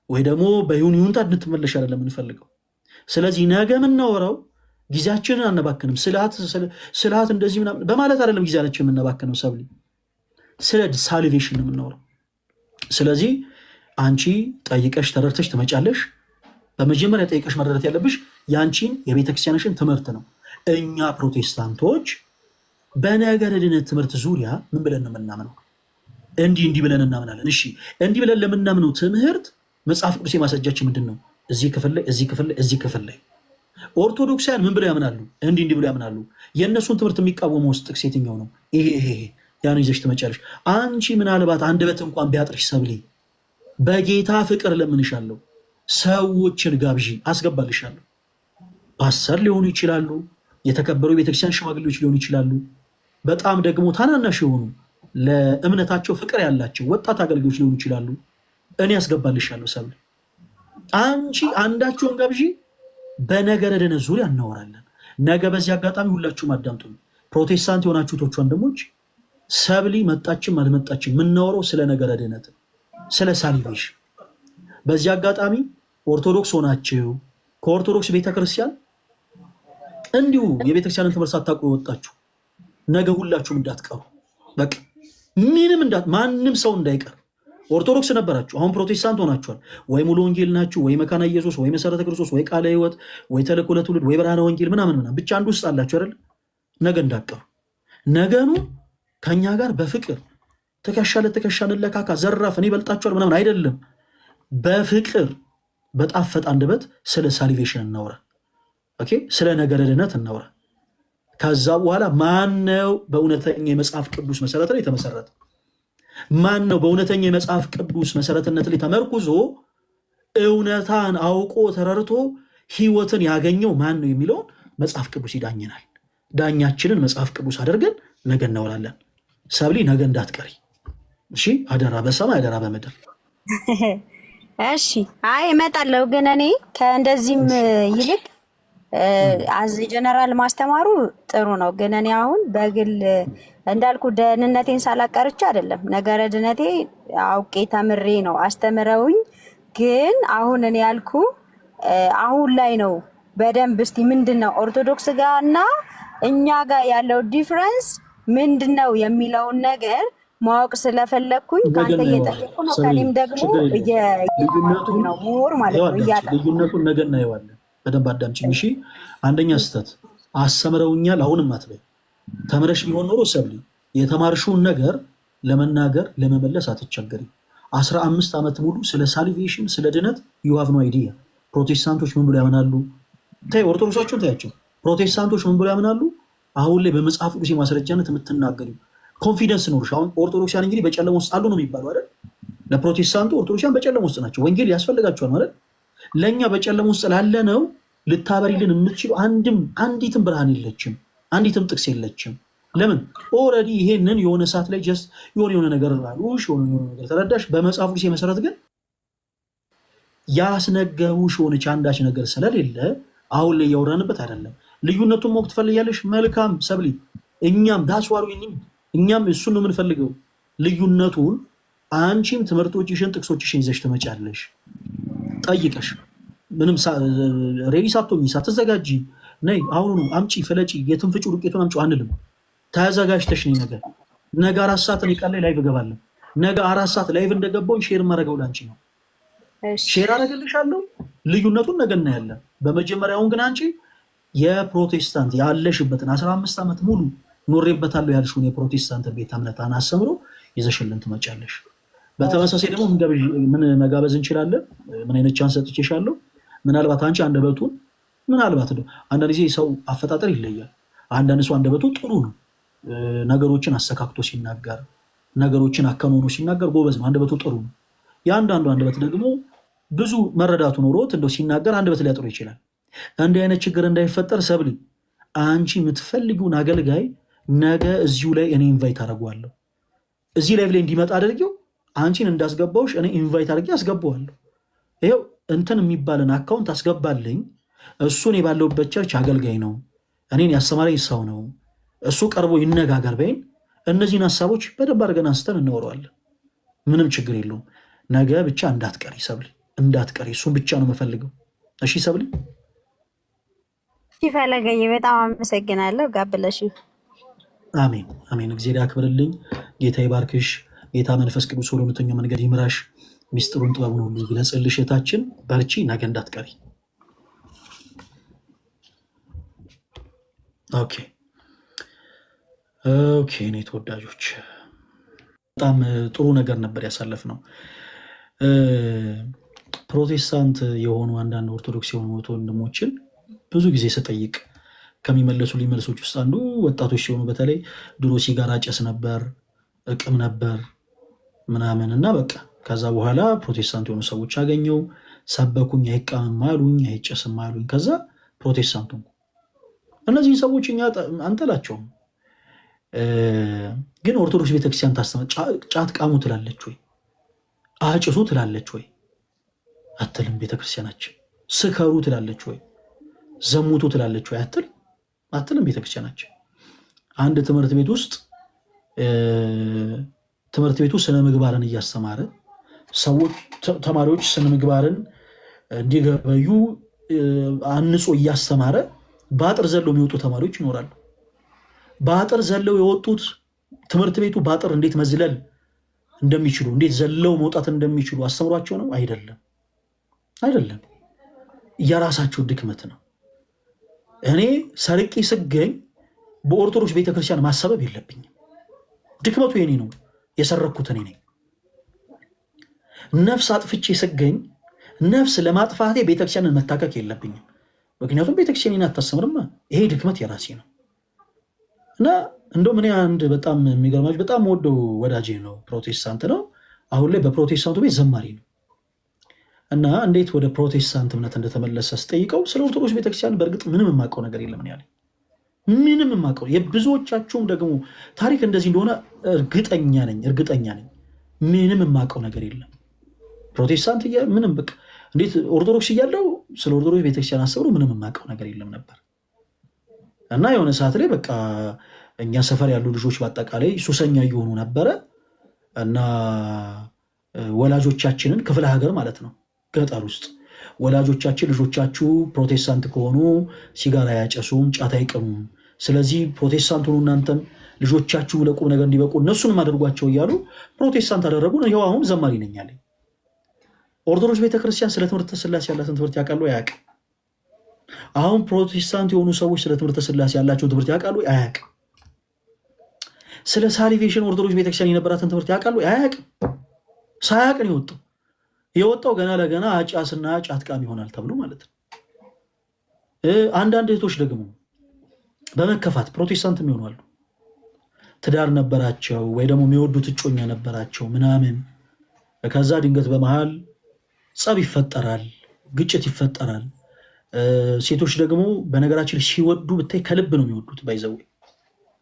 ወይ ደግሞ በይሁንታ እንድትመለሽ አይደለም የምንፈልገው። ስለዚህ ነገ የምናወራው ጊዜያችንን አነባክንም። ስልሃት እንደዚህ ምናምን በማለት አይደለም ጊዜያችን የምናባክነው ሰብሊ፣ ስለ ሳሊቬሽን ነው የምናወራው። ስለዚህ አንቺ ጠይቀሽ ተረድተሽ ትመጫለሽ። በመጀመሪያ ጠይቀሽ መረዳት ያለብሽ የአንቺን የቤተክርስቲያንሽን ትምህርት ነው። እኛ ፕሮቴስታንቶች በነገረ ድነት ትምህርት ዙሪያ ምን ብለን ነው የምናምነው? እንዲህ ብለን እናምናለን። እሺ እንዲህ ብለን ለምናምነው ትምህርት መጽሐፍ ቅዱስ የማስረጃችን ምንድን ነው? እዚህ ክፍል ላይ እዚህ ክፍል ላይ ኦርቶዶክሳውያን ምን ብለው ያምናሉ? እንዲህ ብለው ያምናሉ። የእነሱን ትምህርት የሚቃወመው ውስጥ ጥቅስ የትኛው ነው? ይሄ ያን ይዘሽ ትመጫለሽ። አንቺ ምናልባት አንደበት እንኳን ቢያጥርሽ ሰብሌ በጌታ ፍቅር ለምንሻለሁ፣ ሰዎችን ጋብዢ፣ አስገባልሻለሁ። ፓስተር ሊሆኑ ይችላሉ፣ የተከበሩ የቤተክርስቲያን ሽማግሌዎች ሊሆኑ ይችላሉ፣ በጣም ደግሞ ታናናሽ የሆኑ ለእምነታቸው ፍቅር ያላቸው ወጣት አገልጋዮች ሊሆኑ ይችላሉ። እኔ አስገባልሻለሁ ሰብል። አንቺ አንዳቸውን ጋብዢ፣ በነገረ ድነት ዙሪያ እናወራለን። ነገ በዚህ አጋጣሚ ሁላችሁም አዳምጡ። ፕሮቴስታንት የሆናችሁ ቶች ወንድሞች፣ ሰብሊ መጣችም አልመጣችም የምናወራው ስለ ነገረ ድነት፣ ስለ ሳሊቬሽን። በዚህ አጋጣሚ ኦርቶዶክስ ሆናችሁ ከኦርቶዶክስ ቤተክርስቲያን እንዲሁ የቤተክርስቲያንን ትምህርት ሳታውቁ የወጣችሁ ነገ ሁላችሁም እንዳትቀሩ። በቃ ማንም ሰው እንዳይቀር። ኦርቶዶክስ ነበራችሁ፣ አሁን ፕሮቴስታንት ሆናችኋል። ወይ ሙሉ ወንጌል ናችሁ፣ ወይ መካነ ኢየሱስ፣ ወይ መሰረተ ክርስቶስ፣ ወይ ቃለ ሕይወት፣ ወይ ተልእኮ ለትውልድ፣ ወይ ብርሃነ ወንጌል ምናምን ብቻ አንዱ ውስጥ አላችሁ አይደል? ነገ እንዳትቀሩ። ነገኑ ከኛ ጋር በፍቅር ትከሻ ለትከሻ እንለካካ፣ ዘራፍ እኔ በልጣችኋል ምናምን አይደለም። በፍቅር በጣፈጠ አንደበት ስለ ሳሊቬሽን እናውራ። ኦኬ፣ ስለ ነገረ ድነት እናውራ። ከዛ በኋላ ማነው በእውነተኛ የመጽሐፍ ቅዱስ መሰረት ላይ የተመሰረተ ማን ነው በእውነተኛ የመጽሐፍ ቅዱስ መሰረትነት ላይ ተመርኩዞ እውነታን አውቆ ተረርቶ ህይወትን ያገኘው ማን ነው የሚለውን መጽሐፍ ቅዱስ ይዳኘናል። ዳኛችንን መጽሐፍ ቅዱስ አድርገን ነገ እናውላለን። ሰብሊ ነገ እንዳትቀሪ እሺ? አደራ በሰማይ አደራ በምድር። እሺ አይ እመጣለሁ፣ ግን እኔ ከእንደዚህም ይልቅ አዚ ጀነራል ማስተማሩ ጥሩ ነው። ግን እኔ አሁን በግል እንዳልኩ ደህንነቴን ሳላቀርቻ አይደለም፣ ነገረ ድነቴ አውቄ ተምሬ ነው አስተምረውኝ። ግን አሁን እኔ ያልኩ አሁን ላይ ነው በደንብ እስቲ ምንድነው ኦርቶዶክስ ጋር እና እኛ ጋር ያለው ዲፍረንስ ምንድነው የሚለውን ነገር ማወቅ ስለፈለኩኝ ካንተ እየጠየቁ ነው። ከኔም ደግሞ ነው ሞር ማለት ነው ልዩነቱን ነገ እናየዋለን። በደንብ አዳምጪኝ እሺ። አንደኛ ስህተት አስተምረውኛል አሁንም አትበይ። ተምረሽ ቢሆን ኖሮ ሰብሊ የተማርሽውን ነገር ለመናገር ለመመለስ አትቸገሪ። 15 ዓመት ሙሉ ስለ ሳልቬሽን ስለ ድነት ዩ ሃቭ ኖ አይዲያ። ፕሮቴስታንቶች ምን ብሎ ያምናሉ? ተይ ኦርቶዶክሳቸውን ታያቸው። ፕሮቴስታንቶች ምን ብሎ ያምናሉ? አሁን ላይ በመጽሐፍ ቅዱስ ማስረጃነት የምትናገሩ ኮንፊደንስ ኖርሽ። አሁን ኦርቶዶክሲያን እንግዲህ በጨለማ ውስጥ አሉ ነው የሚባለው አይደል? ለፕሮቴስታንቱ ኦርቶዶክሲያን በጨለማ ውስጥ ናቸው። ወንጌል ያስፈልጋቸዋል ማለት ለእኛ በጨለማ ውስጥ ላለነው ልታበሪልን የምትችሉ አንዲትም ብርሃን የለችም፣ አንዲትም ጥቅስ የለችም። ለምን ኦልሬዲ ይሄንን የሆነ ሰዓት ላይ ጀስት የሆነ ነገር አሉሽ፣ የሆነ ነገር ተረዳሽ። በመጽሐፍ ቅዱስ መሰረት ግን ያስነገቡሽ የሆነች አንዳች ነገር ስለሌለ አሁን ላይ እያወራንበት አይደለም። ልዩነቱን ማወቅ ትፈልጊያለሽ? መልካም ሰብሊ፣ እኛም ዳስዋሩ እኛም እሱን ነው የምንፈልገው። ልዩነቱን አንቺም ትምህርቶችሽን ጥቅሶችሽን ይዘሽ ትመጫለሽ ጠይቀሽ፣ ምንም ሬዲ ሳትሆኚ ሳትዘጋጂ ነይ አሁኑ አምጪ ፍለጪ የትንፍጩ ዱቄቱን አምጪ አንልም። ተዘጋጅተሽ ነይ። ነገ 4 ሰዓት እኔ ቃል ላይ ላይቭ እገባለሁ። ነገ 4 ሰዓት ላይቭ እንደገባው ሼር ማድረገው ላንቺ ነው። ሼር አደረግልሻለሁ። ልዩነቱን ነገ እናያለን። በመጀመሪያውን ግን አንቺ የፕሮቴስታንት ያለሽበትን 15 ዓመት ሙሉ ኖሬበታለሁ ያልሽውን የፕሮቴስታንት ቤተ እምነትን አስተምሮ ይዘሽልን ትመጫለሽ። በተመሳሳይ ደግሞ ምን መጋበዝ እንችላለን? ምን አይነት ቻንስ ሰጥቼሻለሁ? ምናልባት አንቺ አንደበቱን ምናልባት አንዳንድ ጊዜ ሰው አፈጣጠር ይለያል። አንዳንድ ሰው አንደበቱ ጥሩ ነው፣ ነገሮችን አስተካክቶ ሲናገር፣ ነገሮችን አከናውኖ ሲናገር ጎበዝ ነው፣ አንደበቱ ጥሩ ነው። የአንዳንዱ አንደበት ደግሞ ብዙ መረዳቱ ኖሮት እንደው ሲናገር አንደበት ሊያጥሩ ይችላል። እንዲህ አይነት ችግር እንዳይፈጠር ሰብሊ አንቺ የምትፈልጊውን አገልጋይ ነገ እዚሁ ላይ እኔ ኢንቫይት አደርገዋለሁ። እዚህ ላይ እንዲመጣ አድርጌው አንቺን እንዳስገባውሽ እኔ ኢንቫይት አድርጌ አስገባዋለሁ። ይኸው እንትን የሚባልን አካውንት አስገባልኝ። እሱን ባለውበት ቸርች አገልጋይ ነው፣ እኔን ያስተማረኝ ሰው ነው፣ እሱ ቀርቦ ይነጋገር በይን። እነዚህን ሀሳቦች በደንብ አድርገን አንስተን እናወራዋለን። ምንም ችግር የለውም። ነገ ብቻ እንዳትቀሪ ሰብሊ፣ እንዳትቀሪ። እሱን ብቻ ነው የምፈልገው። እሺ ሰብሊ? ፈለገዬ በጣም አመሰግናለሁ። ጋብለሽ። አሜን አሜን። እግዚአብሔር ያክብርልኝ። ጌታ ይባርክሽ። ጌታ መንፈስ ቅዱስ ወደ እውነተኛው መንገድ ይምራሽ። ሚስጥሩን ጥበቡን ሁሉ ይግለጽልሽ። እህታችን በርቺ፣ ነገ እንዳትቀሪ። ኦኬ እኔ ተወዳጆች በጣም ጥሩ ነገር ነበር ያሳለፍነው። ፕሮቴስታንት የሆኑ አንዳንድ ኦርቶዶክስ የሆኑ ወንድሞችን ብዙ ጊዜ ስጠይቅ ከሚመለሱ መልሶች ውስጥ አንዱ ወጣቶች ሲሆኑ በተለይ ድሮ ሲጋራ ጨስ ነበር፣ እቅም ነበር ምናምን እና በቃ ከዛ በኋላ ፕሮቴስታንት የሆኑ ሰዎች አገኘው፣ ሰበኩኝ፣ አይቃምም አሉኝ፣ አይጨስም አሉኝ። ከዛ ፕሮቴስታንቱ እነዚህን ሰዎች እኛ አንጠላቸውም፣ ግን ኦርቶዶክስ ቤተክርስቲያን ጫት ቃሙ ትላለች ወይ? አጭሱ ትላለች ወይ? አትልም። ቤተክርስቲያናችን ስከሩ ትላለች ወይ? ዘሙቱ ትላለች ወይ? አትልም ቤተክርስቲያናችን። አንድ ትምህርት ቤቱ ስነ ምግባርን እያስተማረ ተማሪዎች ስነ ምግባርን እንዲገበዩ አንጾ እያስተማረ በአጥር ዘለው የሚወጡ ተማሪዎች ይኖራሉ። በአጥር ዘለው የወጡት ትምህርት ቤቱ በአጥር እንዴት መዝለል እንደሚችሉ እንዴት ዘለው መውጣት እንደሚችሉ አስተምሯቸው ነው? አይደለም። የራሳቸው ድክመት ነው። እኔ ሰርቄ ስገኝ በኦርቶዶክስ ቤተክርስቲያን ማሰበብ የለብኝም። ድክመቱ የኔ ነው፣ የሰረኩት እኔ ነኝ። ነፍስ አጥፍቼ ስገኝ ነፍስ ለማጥፋቴ ቤተክርስቲያንን መታከክ የለብኝም። ምክንያቱም ቤተክርስቲያንን አታስተምርማ። ይሄ ድክመት የራሴ ነው እና እንደውም እኔ አንድ በጣም የሚገርማችሁ በጣም ወደው ወዳጄ ነው፣ ፕሮቴስታንት ነው። አሁን ላይ በፕሮቴስታንቱ ቤት ዘማሪ ነው። እና እንዴት ወደ ፕሮቴስታንት እምነት እንደተመለሰ ስጠይቀው ስለ ኦርቶዶክስ ቤተክርስቲያን በእርግጥ ምንም የማውቀው ነገር የለም ያለ። ምንም የማውቀው የብዙዎቻችሁም ደግሞ ታሪክ እንደዚህ እንደሆነ እርግጠኛ ነኝ። ምንም የማውቀው ነገር የለም። ፕሮቴስታንት ምንም በቃ እንዴት ኦርቶዶክስ እያለው ስለ ኦርቶዶክስ ቤተክርስቲያን አስበው ምንም የማውቀው ነገር የለም ነበር። እና የሆነ ሰዓት ላይ በቃ እኛ ሰፈር ያሉ ልጆች በአጠቃላይ ሱሰኛ እየሆኑ ነበረ። እና ወላጆቻችንን ክፍለ ሀገር ማለት ነው ገጠር ውስጥ ወላጆቻችን ልጆቻችሁ ፕሮቴስታንት ከሆኑ ሲጋራ አያጨሱም፣ ጫት አይቅሙም፣ ስለዚህ ፕሮቴስታንት ሁኑ፣ እናንተም ልጆቻችሁ ለቁም ነገር እንዲበቁ እነሱንም አድርጓቸው እያሉ ፕሮቴስታንት አደረጉን። ይኸው አሁን ዘማሪ ነኝ አለኝ። ኦርቶዶክስ ቤተክርስቲያን ስለ ትምህርተ ስላሴ ያላትን ትምህርት ያውቃሉ? አያውቅም። አሁን ፕሮቴስታንት የሆኑ ሰዎች ስለ ትምህርተ ስላሴ ያላቸውን ትምህርት ያውቃሉ? አያውቅም። ስለ ሳሊቬሽን ኦርቶዶክስ ቤተክርስቲያን የነበራትን ትምህርት ያውቃሉ? አያውቅም። ሳያውቅ ነው የወጣው ገና ለገና አጫስና ጫት ቃም ይሆናል ተብሎ ማለት ነው። አንዳንድ እህቶች ደግሞ በመከፋት ፕሮቴስታንት ይሆናሉ። ትዳር ነበራቸው ወይ ደግሞ የሚወዱት እጮኛ ነበራቸው ምናምን። ከዛ ድንገት በመሃል ጸብ ይፈጠራል፣ ግጭት ይፈጠራል። ሴቶች ደግሞ በነገራችን ሲወዱ ብታይ ከልብ ነው የሚወዱት። ባይዘው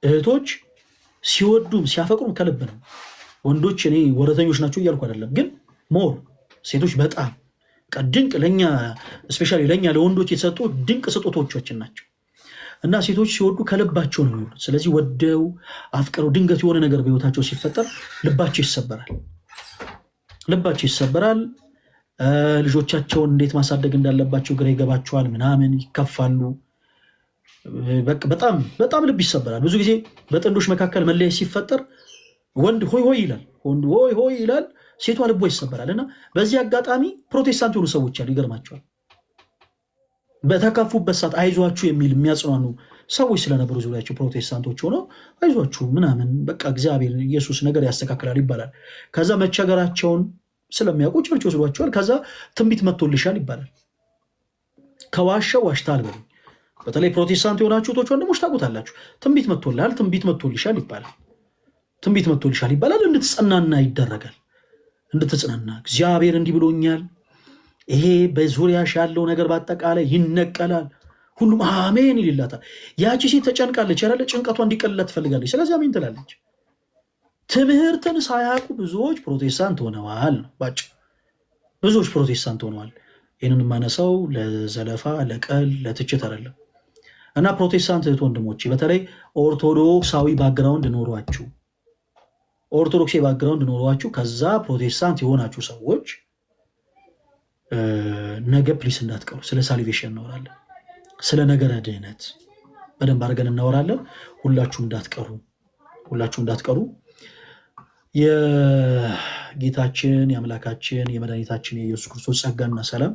እህቶች ሲወዱም ሲያፈቅሩም ከልብ ነው። ወንዶች እኔ ወረተኞች ናቸው እያልኩ አይደለም፣ ግን ሞር ሴቶች በጣም ድንቅ ለኛ ስፔሻሊ ለኛ ለወንዶች የተሰጡ ድንቅ ስጦቶቻችን ናቸው። እና ሴቶች ሲወዱ ከልባቸው ነው የሚወዱት። ስለዚህ ወደው አፍቅረው ድንገት የሆነ ነገር በህይወታቸው ሲፈጠር ልባቸው ይሰበራል። ልጆቻቸውን እንዴት ማሳደግ እንዳለባቸው ግራ ይገባቸዋል፣ ምናምን ይከፋሉ። በጣም ልብ ይሰበራል። ብዙ ጊዜ በጥንዶች መካከል መለያየት ሲፈጠር ወንድ ሆይ ሆይ ይላል፣ ሴቷ ልቧ ይሰበራል። እና በዚህ አጋጣሚ ፕሮቴስታንት የሆኑ ሰዎች አሉ፣ ይገርማቸዋል። በተከፉበት ሰዓት አይዟችሁ የሚል የሚያጽናኑ ሰዎች ስለነበሩ ዙሪያቸው ፕሮቴስታንቶች ሆነው አይዟችሁ ምናምን በቃ እግዚአብሔር ኢየሱስ ነገር ያስተካክላል ይባላል። ከዛ መቸገራቸውን ስለሚያውቁ ቸርች ወስዷቸዋል። ከዛ ትንቢት መጥቶልሻል ይባላል። ከዋሻው ዋሽታል በሉ። በተለይ ፕሮቴስታንት የሆናችሁ ቶች ወንድሞች ታውቁታላችሁ። ትንቢት መጥቶልሻል ይባላል። እንድትጸናና ይደረጋል። እንድትጽናና እግዚአብሔር እንዲህ ብሎኛል፣ ይሄ በዙሪያሽ ያለው ነገር በአጠቃላይ ይነቀላል። ሁሉም አሜን ይልላታል። ያቺ ሴት ተጨንቃለች ያላለ ጭንቀቷ እንዲቀልላት ትፈልጋለች። ስለዚህ አሜን ትላለች። ትምህርትን ሳያውቁ ብዙዎች ፕሮቴስታንት ሆነዋል። ባጭሩ ብዙዎች ፕሮቴስታንት ሆነዋል። ይህንን የማነሳው ለዘለፋ ለቀል ለትችት አይደለም። እና ፕሮቴስታንት እህት ወንድሞቼ በተለይ ኦርቶዶክሳዊ ባክግራውንድ ኖሯችሁ ከዛ ፕሮቴስታንት የሆናችሁ ሰዎች ነገ ፕሊስ እንዳትቀሩ። ስለ ሳሊቬሽን እናወራለን፣ ስለ ነገረ ድህነት በደንብ አድርገን እናወራለን። ሁላችሁም እንዳትቀሩ። የጌታችን የአምላካችን የመድኃኒታችን የኢየሱስ ክርስቶስ ጸጋና ሰላም